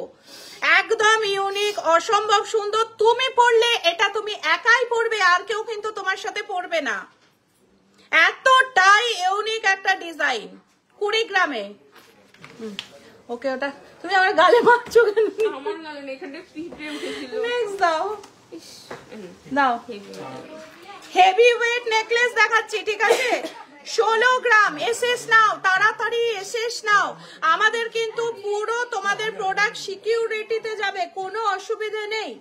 একদম ইউনিক, অসম্ভব সুন্দর। তুমি পরলে এটা তুমি একাই পরবে, আর কেউ কিন্তু তোমার সাথে পরবে না, এতটাই ইউনিক একটা ডিজাইন। 20 গ্রামে ওকে ওটা তুমি আমার গালে মারছো কেন? আমার গালে না, এখানটা পিঁপড়ে উঠেছিল। নেক্সট দাও ইস, দাও। হেভি ওয়েট নেকলেস দেখাচ্ছি, ঠিক আছে? 16 গ্রাম। এসএস নাও, তাড়াতাড়ি এসএস নাও। আমাদের কিন্তু পুরো তোমাদের প্রোডাক্ট সিকিউরিটিতে যাবে, কোনো অসুবিধা নেই।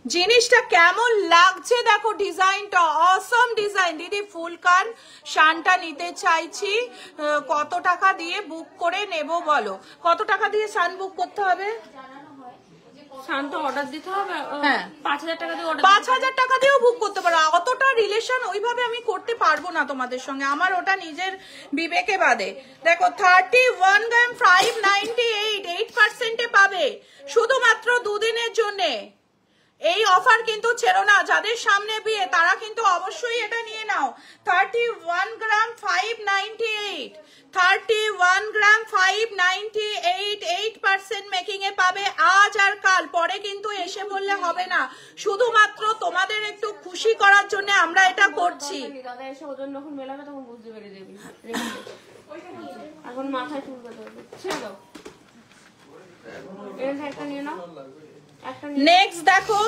জিনিসটা কেমন লাগছে দেখো, ডিজাইনটা অসম ডিজাইন। দিদি ফুল কান শানটা নিতে চাইছি, কত টাকা দিয়ে বুক করে নেব বলো? কত টাকা দিয়ে শান বুক করতে হবে? শান্ত অর্ডার দিতে হবে। হ্যাঁ। 5000 টাকা দিয়ে অর্ডার। 5000 টাকা দিয়েও বুক করতে পারো। অতটা রিলেশন ওইভাবে আমি করতে পারবো না তোমাদের সঙ্গে, আমার ওটা নিজের বিবেকে বাদে। দেখো 31 গ্রাম 598, 8% পাবে শুধুমাত্র দুদিনের জন্যে। এই অফার কিন্তু ছেড়ো না, যাদের সামনে বিয়ে তারা কিন্তু অবশ্যই এটা নিয়ে নাও। 31 গ্রাম 598, 31 গ্রাম 598, 8% মেকিং এ পাবে আজ আর কাল। পরে কিন্তু এসে বললে হবে না, শুধুমাত্র তোমাদের একটু খুশি করার জন্য আমরা এটা করছি। দাদা এসে ওজন যখন মেলাবে তখন বুঝতে পেরে যাবি। এখন মাথায় চুলবে ধরবে, ছেড়ে দাও। এর একটা নিয়ে নাও, একটা নিয়ে। নেক্সট দেখো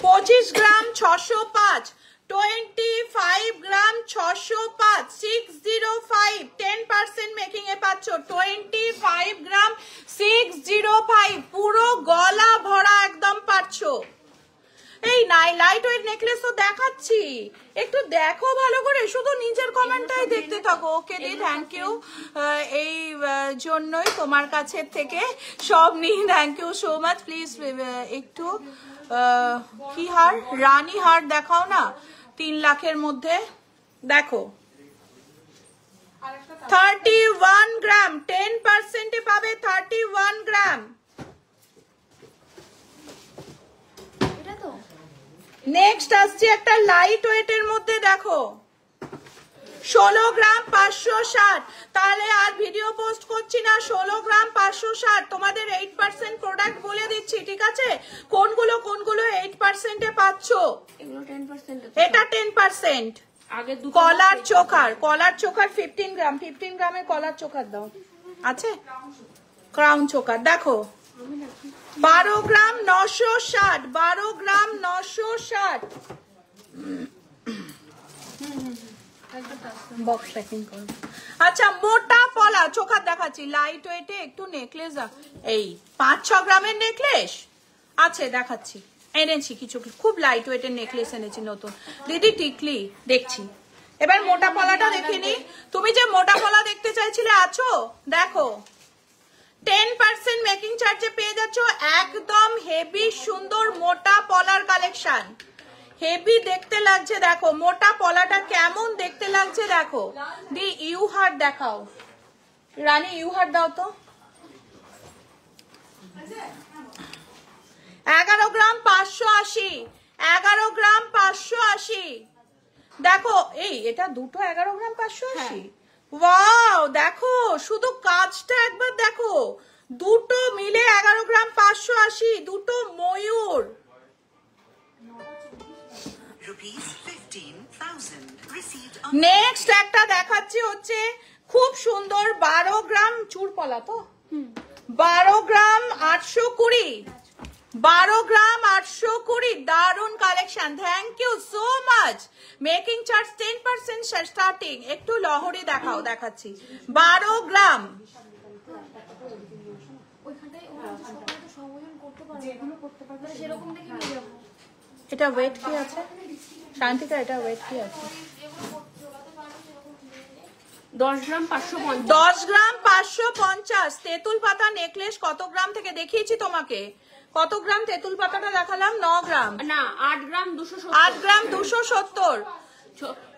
25 গ্রাম 605, 25 গ্রাম 605, 605, 10% মেকিং এ পাচ্ছ। 25 গ্রাম 605, পুরো গলা ভরা একদম পাচ্ছ। এই লাইট ওয়েট নেকলেস তো দেখাচ্ছি, একটু দেখো ভালো করে, শুধু নিজের কমেন্টটাই দেখতে থাকো। ওকে দি, থ্যাংক ইউ। এই জন্যই তোমার কাছে থেকে সব নিই, thank you so much. Please একটু কি হার, রানী হার দেখাও না 3 লাখের মধ্যে। দেখো 31 গ্রাম 10% এ পাবে, 31 গ্রাম। নেক্সট আসছে একটা লাইট ওয়েটের মধ্যে, দেখো 16 গ্রাম 560। তাহলে আর ভিডিও পোস্ট করছি না, 16 গ্রাম 560 তোমাদের 8% প্রোডাক্ট বলে দিচ্ছি, ঠিক আছে? কোনগুলো 8% এ পাচ্ছ? এগুলো 10%। এটা 10%। আগে দুটো কলার চোকার 15 গ্রাম, 15 গ্রামে কলার চোকার দাও আছে, ক্রাউন চোকার দেখো 12 গ্রাম 960, 12 গ্রাম 960। বক্স প্যাকিং করো। আচ্ছা মোটা পলা চোকার দেখাচ্ছি, লাইট ওয়েটে একটু নেকলেস। এই 5-6 গ্রামের নেকলেস আছে, দেখাচ্ছি। এনেছি কিছু খুব লাইট ওয়েটের নেকলেস এনেছি নতুন। দিদি টিকলি দেখছি, এবার মোটা পলাটা দেখে নি। তুমি যে মোটা পলা দেখতে চাইছিলে আছো, দেখো 10% মেকিং চার্জে পেয়ে যাচ্ছ একদম হেভি সুন্দর মোটা পলার কালেকশন। হেভি দেখতে লাগছে, দেখো মোটা পলাটা কেমন দেখতে লাগছে দেখো। দি ইউ হার্ট দেখাও, রানী ইউ হার্ট দাও তো। 11 গ্রাম 580, 11 গ্রাম 580। দেখো এই এটা দুটো 11 গ্রাম 580। ওয়াও দেখো শুধু কাজটা একবার দেখো, দুটো মিলে 11 গ্রাম 580, দুটো ময়ূর। Rupees 15,000 received on নেক্সট একটা দেখাচ্ছি হচ্ছে খুব সুন্দর 12 গ্রাম চুরপলা, তো 12 গ্রাম 820, 12 গ্রাম 820, দারুন collection. Thank you so much. Making charge 10% starting. একটু লহরি দেখাও, দেখাচ্ছি 12 গ্রাম। এটা ওয়েট কি আছে শান্তিকা, এটা ওয়েট কি আছে? 10 গ্রাম 550। 10 গ্রাম 550। তেঁতুল পাতা নেকলেস কত গ্রাম থেকে দেখিয়েছি তোমাকে? কত গ্রাম তেঁতুল পাতাটা দেখালাম? 9 গ্রাম না 8 গ্রাম 270। 8 গ্রাম 270।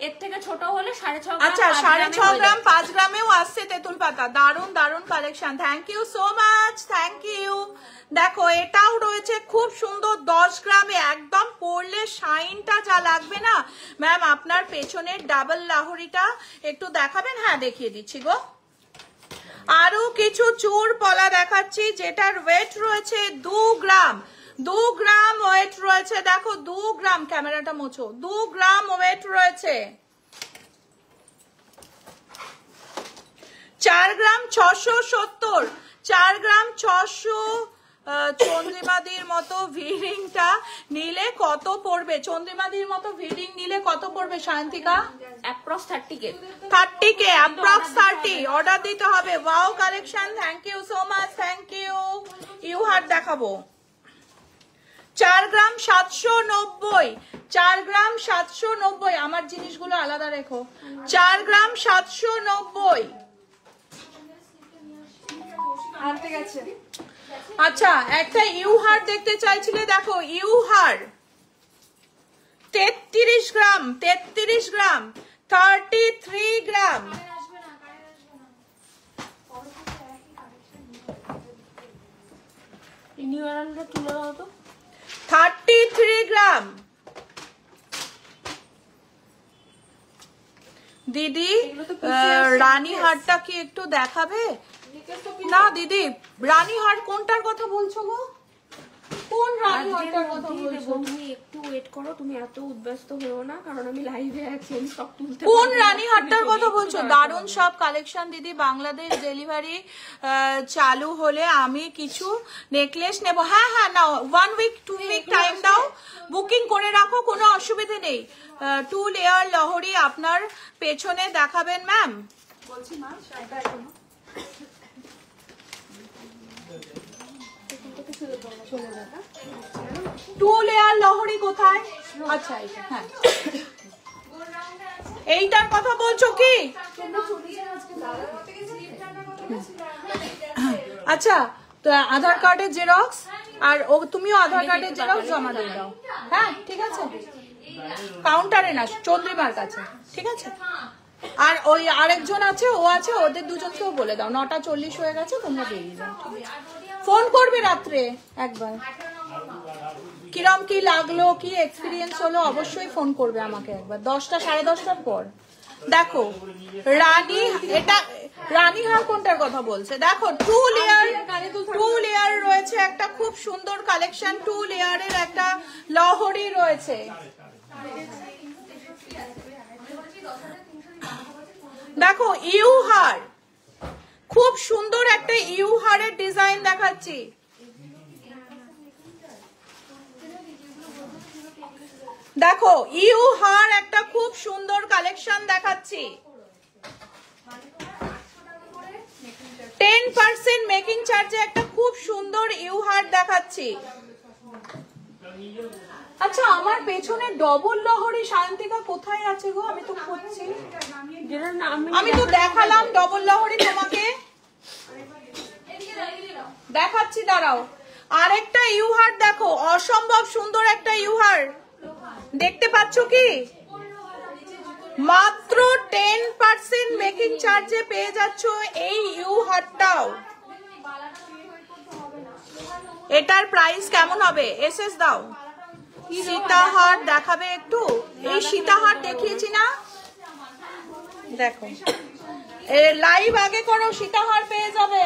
এর থেকে ছোট হলে 6.5 গ্রাম। আচ্ছা 6.5 গ্রাম 5 গ্রামেও আসছে তেঁতুল পাতা। দারুন দারুন collection, thank you so much, thank you. দেখো এটাও রয়েছে খুব সুন্দর 10 গ্রামে, একদম পরলে শাইনটা যা লাগবে না। ম্যাম আপনার পেছনের ডাবল লাহরিটা একটু দেখাবেন? হ্যাঁ দেখিয়ে দিচ্ছি গো। আরো কিছু চুর পলা দেখাচ্ছি যেটার ওয়েট রয়েছে 2 গ্রাম। 2 গ্রাম ওয়েট রয়েছে, দেখো 2 গ্রাম, ক্যামেরাটা মোছো, 2 গ্রাম ওয়েট রয়েছে। 4 গ্রাম 670, 4 গ্রাম 600। চন্দ্রিমাদির মতো ভিডিংটা নিলে কত পড়বে? চন্দ্রিমাদির মতো ভিডিং নিলে কত পড়বে Shantika? Approx 30K। 30K, approx 30। Order দিতে হবে। Wow collection, thank you so much, thank you. U heart দেখাবো। 4 গ্রাম 790, 4 গ্রাম 790। আমার জিনিসগুলো আলাদা রেখো। 4 গ্রাম 790। আনতে গেছে। আচ্ছা, একটা ইউ হার্ট দেখতে চাইছিলে, দেখো ইউ হার্ট 33 গ্রাম, 33 গ্রাম, 33 গ্রাম। ইনিওয়ারটা তুলে দাও তো। 33 গ্রাম। দিদি রানীহাটটা কি একটু দেখাবে? না দিদি, রানীহাট কোনটার কথা বলছো গো? কোন রানীহাটটার কথা বলছো? তুমি একটু ওয়েট করো, তুমি এত উদ্ব্যস্ত হয়েও না, কারণ আমি লাইভে আছি, আমি সব তুলতে। কোন রানীহাটটার কথা বলছো? দারুণ সব কালেকশন দিদি। বাংলাদেশ ডেলিভারি চালু হলে আমি কিছু নেকলেস নেব। হ্যাঁ হ্যাঁ, নাও 1 উইক 2 উইক টাইম দাও, বুকিং করে রাখো, কোনো অসুবিধে নেই। 2 লেয়ার লহরি আপনার পেছনে দেখাবেন ম্যাম? বলছি মা, শাড়িটা এখনো 2 লেয়ার লহরি কোথায়? আচ্ছা এইটা, হ্যাঁ এইটার কথা বলছো কি? আচ্ছা, তো আধার কার্ডের জেরক্স আর তুমিও আধার কার্ডের জেরক্স জমা দিয়ে দাও। হ্যাঁ ঠিক আছে, কাউন্টারে না, চন্দ্রিমার কাছে, ঠিক আছে? আর ওই আরেকজন আছে, ও আছে, ওদের দুজনকেও বলে দাও 9:40 হয়ে গেছে, তোমরা বেরিয়ে যাও। ফোন করবে রাত্রে একবার, কিরম কি লাগলো, কি এক্সপিরিয়েন্স হলো, অবশ্যই ফোন করবে আমাকে একবার 10টা 10:30টার পর। দেখো রানী, এটা রানীহার কোনটার কথা বলছে? দেখো 2 লেয়ার রয়েছে, একটা খুব সুন্দর কালেকশন। 2 লেয়ারের একটা লহরি রয়েছে। দেখো ইউহার, খুব সুন্দর একটা ইউহারের ডিজাইন দেখাচ্ছি। দেখো ইউহার একটা খুব সুন্দর কালেকশন দেখাচ্ছি। 10% মেকিং চার্জে একটা খুব সুন্দর ইউহার দেখাচ্ছি। আচ্ছা, আমার পেছনে ডবল লহরি শান্তিকা কোথায় আছে গো? আমি তো খুঁজছি, আমি তো দেখালাম ডবল লহরি তোমাকে, দেখাচ্ছি, দাঁড়াও। আরেকটা ইউহার দেখো, অসম্ভব সুন্দর একটা ইউহার, দেখতে পাচ্ছ কি? মাত্র 10% মেকিং চার্জে পেয়ে যাচ্ছ এই ইউহারটাও। এটার প্রাইস কেমন হবে? এসএস দাও। সীতাহার দেখাবে একটু? এই সীতাহার দেখিয়েছি না, দেখো লাইভ আগে করো, সীতাহার পেয়ে যাবে।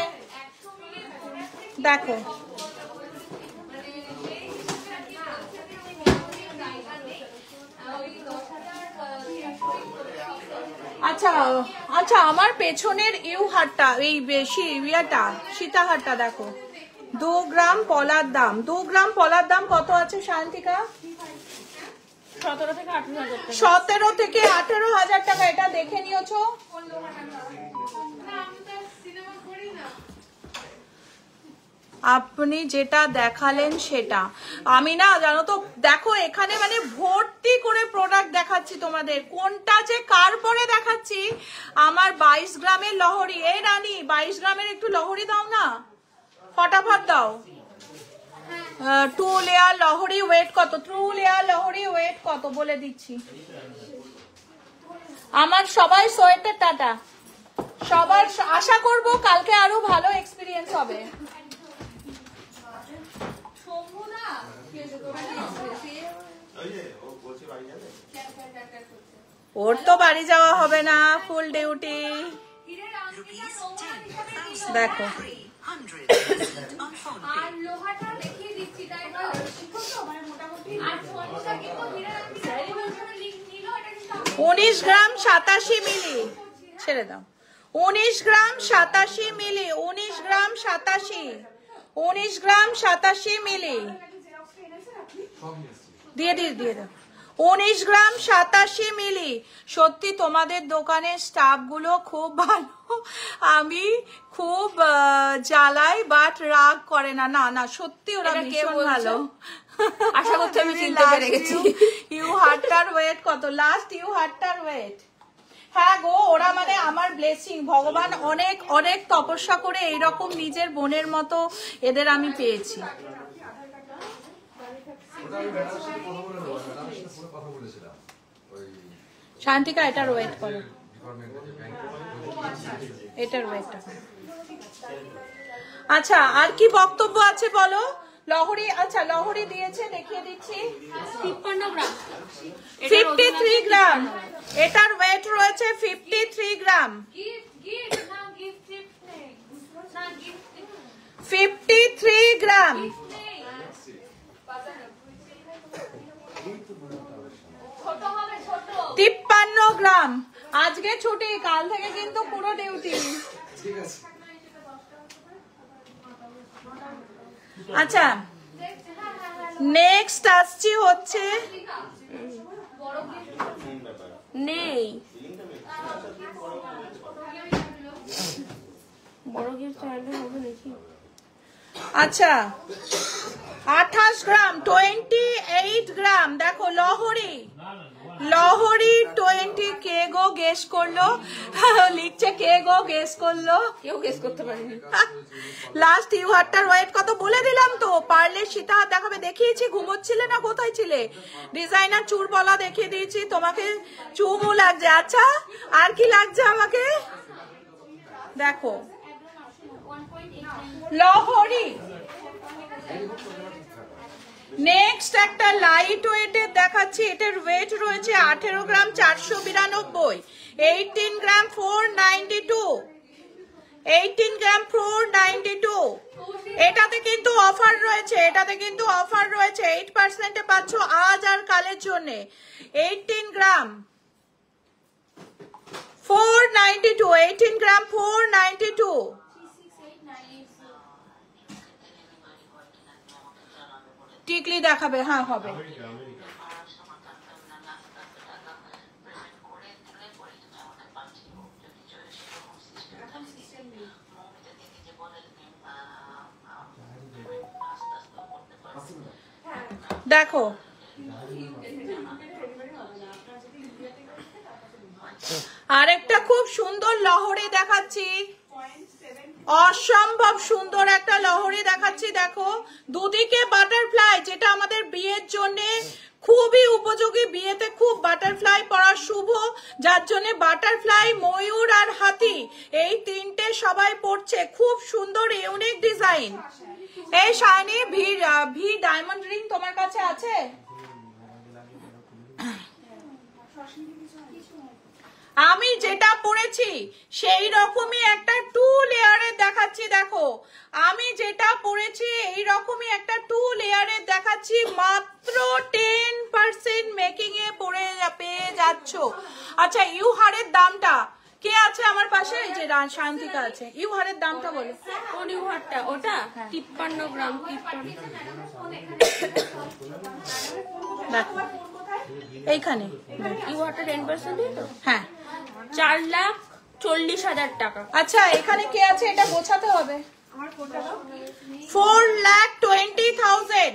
দেখো আচ্ছা আচ্ছা, আমার পেছনের ইউহারটা, এই বেশি ইয়েটা সীতাহারটা দেখো, 2 গ্রাম পলার দাম। 2 গ্রাম পলার দাম কত আছে শান্তিকা? 17 থেকে 18,000 টাকা। এটা দেখে নিয়েছো? আপনি যেটা দেখালেন সেটা আমি না, জানো তো, দেখো এখানে মানে ভর্তি করে প্রোডাক্ট দেখাচ্ছি তোমাদের, কোনটা যে কার পরে দেখাচ্ছি। আমার 22 গ্রামের লহরি। এই রানী, 22 গ্রামের একটু লহরি দাও না, ফটাফট দাও। 2 লেয়ার লহরি ওয়েট কত? 2 লেয়ার লহরি ওয়েট কত বলে দিচ্ছি। আমার সবাই সোয়েটার টাটা, সবার আশা করব কালকে আরো ভালো এক্সপিরিয়েন্স হবে। ওর তো বাড়ি যাওয়া হবে না, ফুল ডিউটি। Rupees 10,300. দেখো received on phone R pay. লোহাটা দেখিয়ে দিচ্ছি তাই না শিখো তো মানে মোটামুটি আর ফোনটা কিন্তু ধীরে রাখতে নিল এটা কিন্তু 19 গ্রাম 87 মিলি, ছেড়ে দাও। 19 গ্রাম 87 মিলি, 19 গ্রাম 87, 19 গ্রাম 87 মিলি, দিয়ে দাও। 19 গ্রাম 87 মিলি। সত্যি তোমাদের দোকানের স্টাফ গুলো খুব ভালো, আমি খুব জ্বালাই, বাট রাগ করে না। না না, সত্যি ওরা এটা কে ভীষণ বলছে? ভালো। আশা করছি আমি চিনতে পেরে গেছি। ইউ হার্টার ওয়েট কত? লাস্ট ইউ হার্টার ওয়েট। হ্যাঁ গো, ওরা মানে আমার ব্লেসিং। ভগবান অনেক অনেক তপস্যা করে এইরকম নিজের বোনের মতো এদের আমি পেয়েছি। শান্তিকা, এটার ওয়েট করো, এটার ওয়েটটা। আচ্ছা, আর কি বক্তব্য আছে বলো? লহরি, আচ্ছা লহরি দিয়েছে, দেখিয়ে দিচ্ছি। 53 গ্রাম 53 গ্রাম, এটার ওয়েট রয়েছে 53 গ্রাম। গিফট না গিফট নেই না গিফট 53 গ্রাম। ছোট হবে ছোট 53 গ্রাম। আজকে ছুটি, কাল থেকে কিন্তু পুরো ডিউটি। আচ্ছা, নেক্সট আসছি হচ্ছে নেই বড় গিফট চাইলে হবে নাকি? আচ্ছা 28 গ্রাম 28 গ্রাম। দেখো লহরি, লহরি 20। কে গো গেস করলো? লিখছে কে গো গেস করলো? কেউ গেস করতে পারেনি। লাস্ট ইউ হার্টার ওয়েট কত বলে দিলাম তো। পারলে সীতাহার দেখাবে, দেখিয়েছি। ঘুমোচ্ছিলে না, কোথায় ছিলে? ডিজাইনার চুরবলা দেখিয়ে দিয়েছি তোমাকে, চুমু লাগছে। আচ্ছা, আর কি লাগছে আমাকে? দেখো লহরি। নেক্সট একটা লাইট ওয়েটের দেখাচ্ছি। এটার ওয়েট রয়েছে 18 গ্রাম 492, 18 গ্রাম 492, 18 গ্রাম 492। এটাতে কিন্তু অফার রয়েছে, এটাতে কিন্তু অফার রয়েছে। 8% পাচ্ছ আজ আর কালের জন্য। 18 গ্রাম 492, 18 গ্রাম 492। টিকলি দেখাবে, হ্যাঁ হবে। দেখো আরেকটা খুব সুন্দর লহরি দেখাচ্ছি, অসম্ভব সুন্দর একটা লহরি দেখাচ্ছি। দেখো দুদিকে বাটারফ্লাই, যেটা আমাদের বিয়ের জন্য খুবই উপযোগী। বিয়েতে খুব বাটারফ্লাই পরা শুভ, যার জন্য বাটারফ্লাই, ময়ূর আর হাতি এই তিনটে সবাই পড়ছে। খুব সুন্দর ইউনিক ডিজাইন। এই শাইনি ভি ডায়মন্ড রিং তোমার কাছে আছে? আমি যেটা পরেছি সেই রকমই একটা 2 লেয়ারের দেখাচ্ছি। দেখো আমি যেটা পরেছি এই রকমই একটা 2 লেয়ারের দেখাচ্ছি। মাত্র 10% মেকিং এ পেয়ে যাচ্ছ। আচ্ছা ইউহারের দামটা কে আছে আমার পাশে? এই যে শান্তিকা আছে। ইউহারের দামটা বলো। কোন ইউহারটা? ওটা 53 গ্রাম 53। দেখো এইখানে ইউহারটা 10% তো? হ্যাঁ 4,40,000 টাকা। আচ্ছা এখানে কে আছে এটা বোঝাতে হবে। 4,20,000,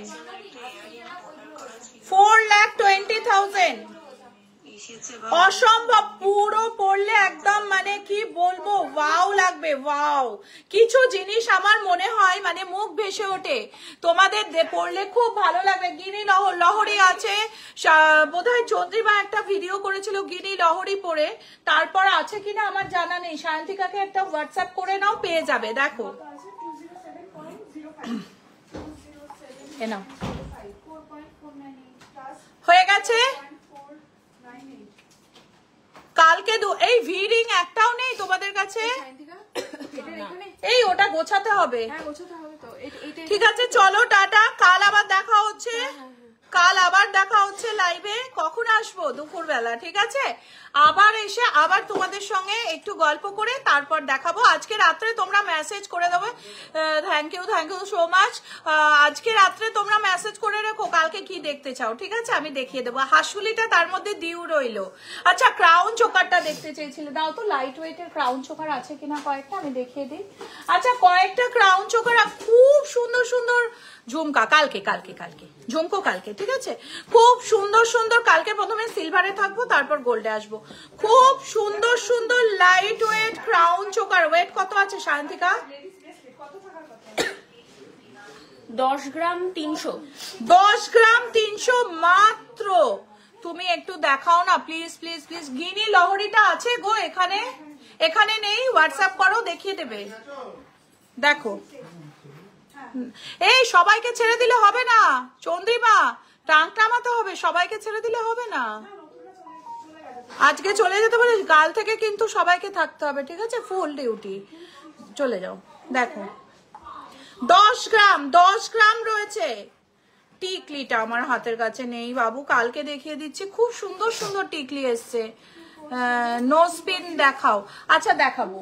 4,20,000। অসম্ভব, পুরো পড়লে একদম মানে কি বলবো, ওয়াও লাগবে, ওয়াও। কিছু জিনিস আমার মনে হয় মানে মুখ ভেসে ওঠে, তোমাদের পড়লে খুব ভালো লাগবে। গিনি লহরি আছে, বোধহয় চন্দ্রিমা একটা ভিডিও করেছিল গিনি লহরি পরে। তারপর আছে কিনা আমার জানা নেই। শান্তিকাকে একটা হোয়াটসঅ্যাপ করে নাও, পেয়ে যাবে। দেখো এ নাও, হয়ে গেছে। কালকে এই ভি রিং একটাও নেই তোমাদের কাছে? এই ওটা গোছাতে হবে। হ্যাঁ গোছাতে হবে তো। এইটা ঠিক আছে চলো টাটা, কাল আবার দেখা হচ্ছে। কাল আবার দেখা হচ্ছে লাইভে। কখন আসবো? দুপুর বেলা, ঠিক আছে? আবার এসে আবার তোমাদের সঙ্গে একটু গল্প করে তারপর দেখাবো। আজকে রাত্রে তোমরা মেসেজ করে দেবে। Thank you so much. আজকে রাত্রে তোমরা মেসেজ করে রেখো কালকে কি দেখতে চাও, ঠিক আছে? আমি দেখিয়ে দেবো। হাসুলিটা তার মধ্যে দিউ রইলো। আচ্ছা ক্রাউন চোকারটা দেখতে চেয়েছিলে, দাও তো লাইট ওয়েটের ক্রাউন চোকার আছে কিনা কয়েকটা, আমি দেখিয়ে দিই। আচ্ছা কয়েকটা ক্রাউন চোকার খুব সুন্দর সুন্দর ঝুমকা, কালকে ঝুমকো কালকে, ঠিক আছে? খুব সুন্দর সুন্দর। কালকে প্রথমে সিলভারে থাকবো, তারপর গোল্ডে আসবো। খুব সুন্দর সুন্দর light weight crown choker. Weight কত আছে সায়ন্তিকা? 10 গ্রাম 300। 10 গ্রাম 300 মাত্র। তুমি একটু দেখাও না প্লিজ প্লিজ প্লিজ। গিনি লহরিটা আছে গো এখানে? এখানে নেই, হোয়াটসঅ্যাপ করো, দেখিয়ে দেবে। দেখো এই সবাইকে ছেড়ে দিলে হবে না চন্দ্রিমা, টাং টামাতে হবে, সবাইকে ছেড়ে দিলে হবে না। আজকে চলে যেতে পারে, কাল থেকে কিন্তু সবাইকে থাকতে হবে, ঠিক আছে? ফুল ডিউটি। চলে যাও। দেখো 10 গ্রাম রয়েছে। টিকলিটা আমার হাতের কাছে নেই বাবু, কালকে দেখিয়ে দিচ্ছি। খুব সুন্দর সুন্দর টিকলি এসছে। নো স্পিন দেখাও। আচ্ছা দেখাবো,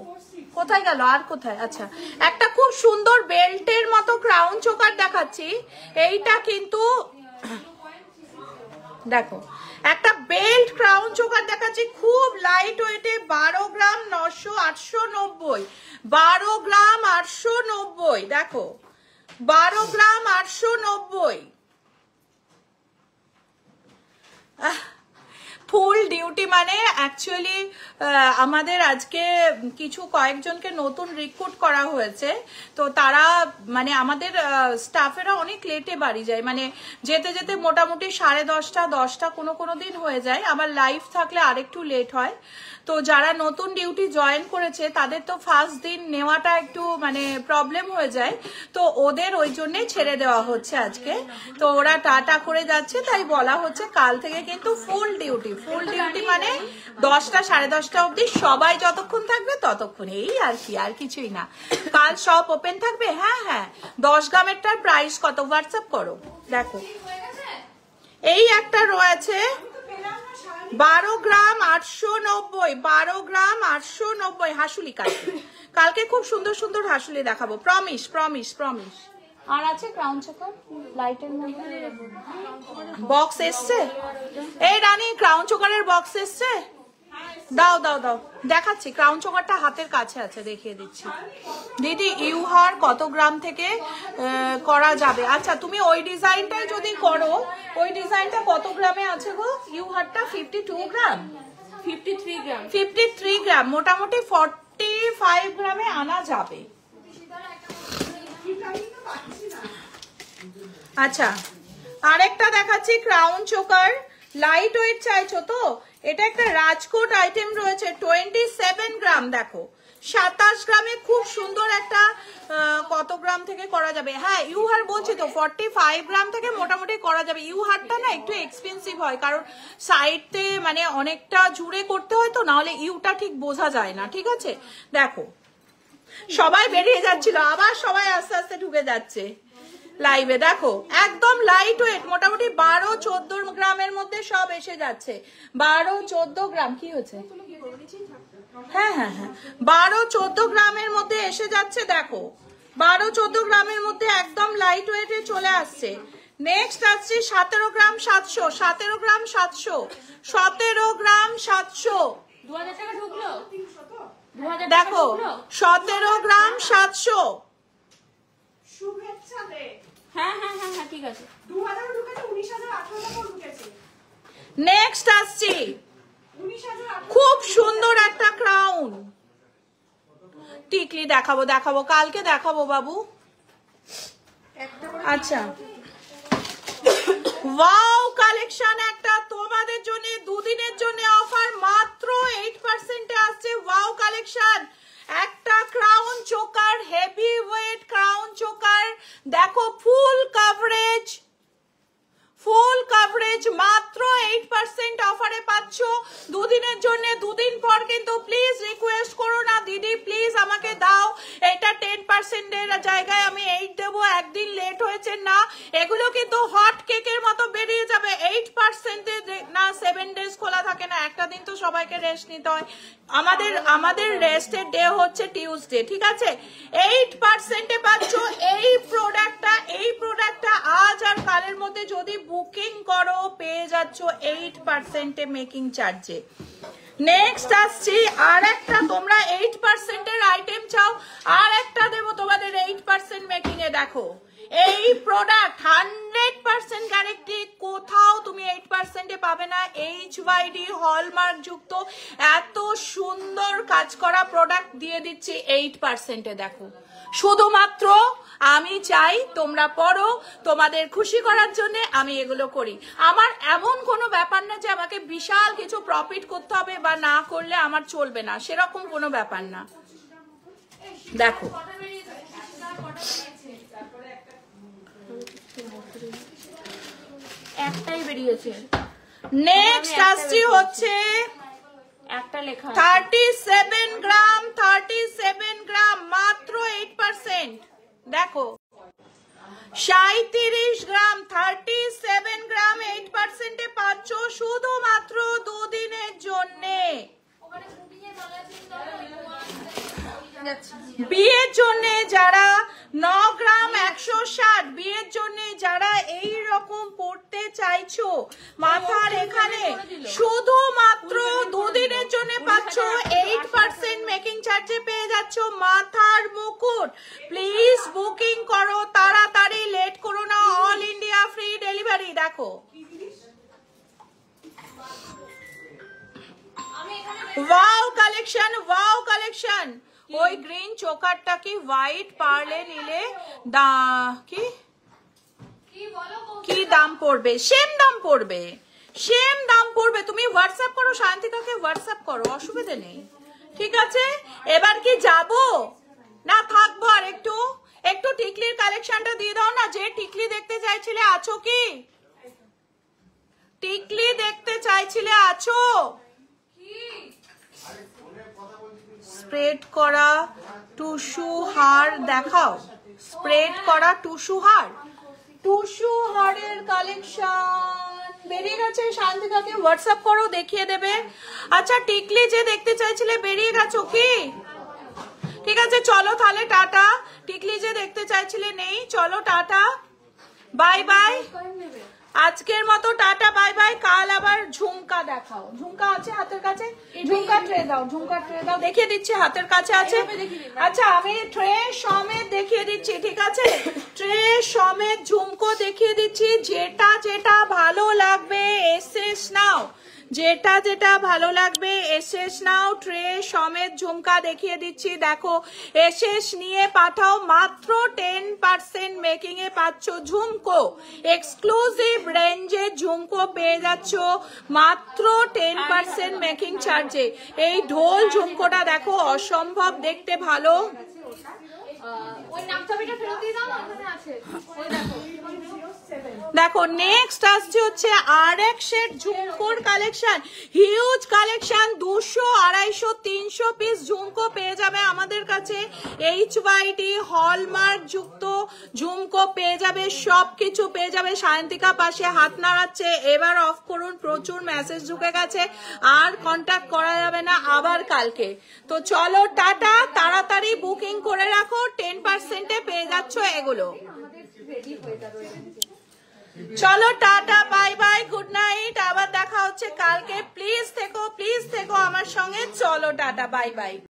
কোথায় গেল আর কোথায়? আচ্ছা একটা খুব সুন্দর বেল্টের মতো ক্রাউন চোকার দেখাচ্ছি। এইটা কিন্তু দেখো একটা বেল্ট ক্রাউন চোকার দেখাচ্ছি, খুব লাইট ওয়েটে। 12 গ্রাম 900 890। 12 গ্রাম 890। দেখো 12 গ্রাম 890। ফুল ডিউটি মানে অ্যাকচুয়ালি আমাদের আজকে কিছু কয়েকজনকে নতুন রিক্রুট করা হয়েছে, তো তারা মানে আমাদের স্টাফেরা অনেক লেটে বাড়ি যায়, মানে যেতে যেতে মোটামুটি 10:30 10টা কোনো দিন হয়ে যায়। আবার লাইভ থাকলে আরেকটু লেট হয়। তো যারা নতুন ডিউটি জয়েন করেছে তাদের তো ফার্স্ট দিন নেওয়াটা একটু মানে প্রবলেম হয়ে যায়, তো ওদের ওই জন্যই ছেড়ে দেওয়া হচ্ছে আজকে। তো ওরা টাটা করে যাচ্ছে, তাই বলা হচ্ছে কাল থেকে কিন্তু ফুল ডিউটি মানে 10টা 10:30 অবধি সবাই যতক্ষণ থাকবে ততক্ষণ, এই আর কি, আর কিছুই না। কাল সব ওপেন থাকবে। হ্যাঁ 10 গ্রামেরটার প্রাইস কত হোয়াটসঅ্যাপ করো। দেখো এই একটা রয়েছে 12 গ্রাম 890। 12 গ্রাম 890 হাসুলি। কালকে খুব সুন্দর সুন্দর হাসুলি দেখাবো, প্রমিস। আর আছে ক্রাউন চোকার লাইটের মধ্যে বক্স এসছে। এই রানী ক্রাউন চোকারের বক্স এসছে, দাও দেখাচ্ছি। ক্রাউন চোকারটা হাতের কাছে আছে, দেখিয়ে দিচ্ছি। দিদি ইউহার কত গ্রাম থেকে করা যাবে? আচ্ছা তুমি ওই ডিজাইনটাই যদি করো, ওই ডিজাইনটা কত গ্রামে আছে গো? ইউহারটা 52 গ্রাম 53 গ্রাম, মোটামুটি 45 গ্রামে আনা যাবে। আচ্ছা আরেকটা দেখাচ্ছি ক্রাউন চোকার, লাইট ওয়েট চাইছো তো? এটা একটা রাজকোট আইটেম রয়েছে, 27 গ্রাম। দেখো 27 গ্রামে খুব সুন্দর একটা কত গ্রাম থেকে করা যাবে? হ্যাঁ ইউহার বলছি তো 45 গ্রাম থেকে মোটামুটি করা যাবে। ইউহারটা না একটু এক্সপেন্সিভ হয়, কারণ সাইডতে মানে অনেকটা জুড়ে করতে হয়, তো নাহলে ইউটা ঠিক বোঝা যায় না, ঠিক আছে? দেখো সবাই বেরিয়ে যাচ্ছিল, আবার সবাই আস্তে আস্তে ঢুকে যাচ্ছে লাইভে। দেখো একদম লাইট ওয়েট, মোটামুটি 12-14 গ্রামের মধ্যে সব এসে যাচ্ছে। 12-14 গ্রাম কি হয়েছে? হ্যাঁ 12-14 গ্রামের মধ্যে এসে যাচ্ছে। দেখো 12-14 গ্রামের মধ্যে একদম লাইট ওয়েটে চলে আসছে। নেক্সট আসছে 17 গ্রাম 700। 17 গ্রাম 700। 17 গ্রাম 700। 2000 টাকা ঢুকলো। দেখো 17 গ্রাম 700। হ্যাঁ ঠিক আছে। 2000 ঢুকেছে, 19000 18,000 ঢুকেছে। নেক্সট আসছি 19,000 খুব সুন্দর একটা ক্রাউন টিকলি দেখাবো কালকে দেখাবো বাবু। আচ্ছা ওয়াও কালেকশন একটা তোমাদের জন্য, দুদিনের জন্য অফার, মাত্র 8% এ আসছে ওয়াও কালেকশন। একটা crown choker, heavy weight crown choker, দেখো ফুল কাভারেজ মাত্র 8% অফারে পাচ্ছ দুদিনের জন্য। দুদিন পর কিন্তু প্লিজ রিকোয়েস্ট করো না দিদি, প্লিজ আমাকে দাও এর জায়গায় আমি 8 দেবো, একদিন লেট হয়েছে না, এগুলো কিন্তু হট কেকের মতো বেরিয়ে যাবে। 8% না 7 ডেজ খোলা থাকে না, একটা দিন তো সবাইকে রেস্ট নিতে হয়। আমাদের রেস্টের ডে হচ্ছে টিউসডে, ঠিক আছে? 8% পাচ্ছ এই প্রোডাক্টটা আজ আর কালের মধ্যে যদি বুকিং করো পেয়ে যাচ্ছ 8% মেকিং চার্জে। নেক্সট আসছি আর একটা, তোমরা 8% এর আইটেম চাও, আর একটা দেবো তোমাদের 8% মেকিং এ। দেখো এই প্রোডাক্ট 100% গ্যারান্টি, কোথাও তুমি 8% এ পাবে না। HYD হলমার্ক যুক্ত এত সুন্দর কাজ করা প্রোডাক্ট দিয়ে দিচ্ছি 8% এ। দেখো শুধুমাত্র আমি চাই তোমরা পড়ো, তোমাদের খুশি করার জন্য আমি এগুলো করি। আমার এমন কোনো ব্যাপার না যে আমাকে বিশাল কিছু প্রফিট করতে হবে বা না করলে আমার চলবে না, সেরকম কোনো ব্যাপার না। দেখো একটাই বেরিয়েছে, নেক্সট আসছি হচ্ছে একটা লেখা 37 গ্রাম মাত্র 8%। দেখো 37 গ্রাম 37 গ্রাম 8% এ পাচ্ছ শুধুমাত্র 2 দিনের জন্যে। বিয়ের জন্য যারা 9 গ্রাম 160, বিয়ের জন্য যারা এই রকম পড়তে চাইছো মাথার এখানে, শুধুমাত্র 2 দিনের জন্য পাচ্ছ 8% মেকিং চার্জে পেয়ে যাচ্ছ মাথার মুকুট। প্লিজ বুকিং করো তাড়াতাড়ি, লেট করো না, অল ইন্ডিয়া ফ্রি ডেলিভারি। দেখো ওয়াও কালেকশন, ওই গ্রিন চোকারটা কি হোয়াইট পার্লে নিলে কি দাম পড়বে? সেম দাম পড়বে। তুমি হোয়াটসঅ্যাপ করো, শান্তিকাকে হোয়াটসঅ্যাপ করো, অসুবিধা নেই, ঠিক আছে? এবার কি যাবো না থাকবো? আর একটু টিকলির কালেকশনটা দিয়ে দাও না। যে টিকলি দেখতে চাইছিলে আছো কি? টিকলি দেখতে চাইছিলে আছো? স্প্রেড করা টুসু হার দেখাও, স্প্রেড করা টুসু হারের কালেকশন বেরিয়ে গেছে। শান্তিকাকে হোয়াটসঅ্যাপ করো, দেখিয়ে দেবে। আচ্ছা টিকলি যে দেখতে চাইছিলে বেরিয়ে গেছো কি? ঠিক আছে চলো তাহলে টাটা। টিকলি যে দেখতে চাইছিলে নেই, চলো টাটা, বাই বাই। আজকের মতো টাটা বাই বাই। কাল আবার ঝুমকা দেখাও। ঝুমকা আছে হাতের কাছে? ঝুমকা ট্রে দাও, দেখিয়ে দিচ্ছি, হাতের কাছে আছে। আচ্ছা আমি ট্রে সমেত দেখিয়ে দিচ্ছি, ঠিক আছে? ট্রে সমেত ঝুমকো দেখিয়ে দিচ্ছি। যেটা ভালো লাগবে এসএস নাও, যেটা ভালো লাগবে এসএস নাও। ট্রে সমেত ঝুমকা দেখিয়ে দিচ্ছি। দেখো এসএস নিয়ে পাঠাও, মাত্র 10% মেকিং এ পাচ্ছ ঝুমকো। এক্সক্লুসিভ রেঞ্জে ঝুমকো পেয়ে যাচ্ছ মাত্র 10% মেকিং চার্জে। এই ঢোল ঝুমকোটা দেখো অসম্ভব দেখতে ভালো। দেখো নেক্সট আসছে হচ্ছে আরেক সেট ঝুমকোর কালেকশন, হিউজ কালেকশন। 200, 250, 300 পিস ঝুমকো পেয়ে যাবে আমাদের কাছে। HYD হলমার্ক যুক্ত ঝুমকো পেয়ে যাবে, সবকিছু পেয়ে যাবে। সায়ন্তিকা পাশে হাত নাড়াচ্ছে, এবার অফ করুন, প্রচুর মেসেজ ঢুকে গেছে, আর কন্ট্যাক্ট করা যাবে না আবার কালকে। তো চলো টাটা, তাড়াতাড়ি বুকিং করে রাখো, 10% এ পেয়ে যাচ্ছ এগুলো। চলো tata bye bye, good night, আবার দেখা হচ্ছে কালকে। প্লিজ থেকো আমার সঙ্গে। চলো টাটা বাই বাই।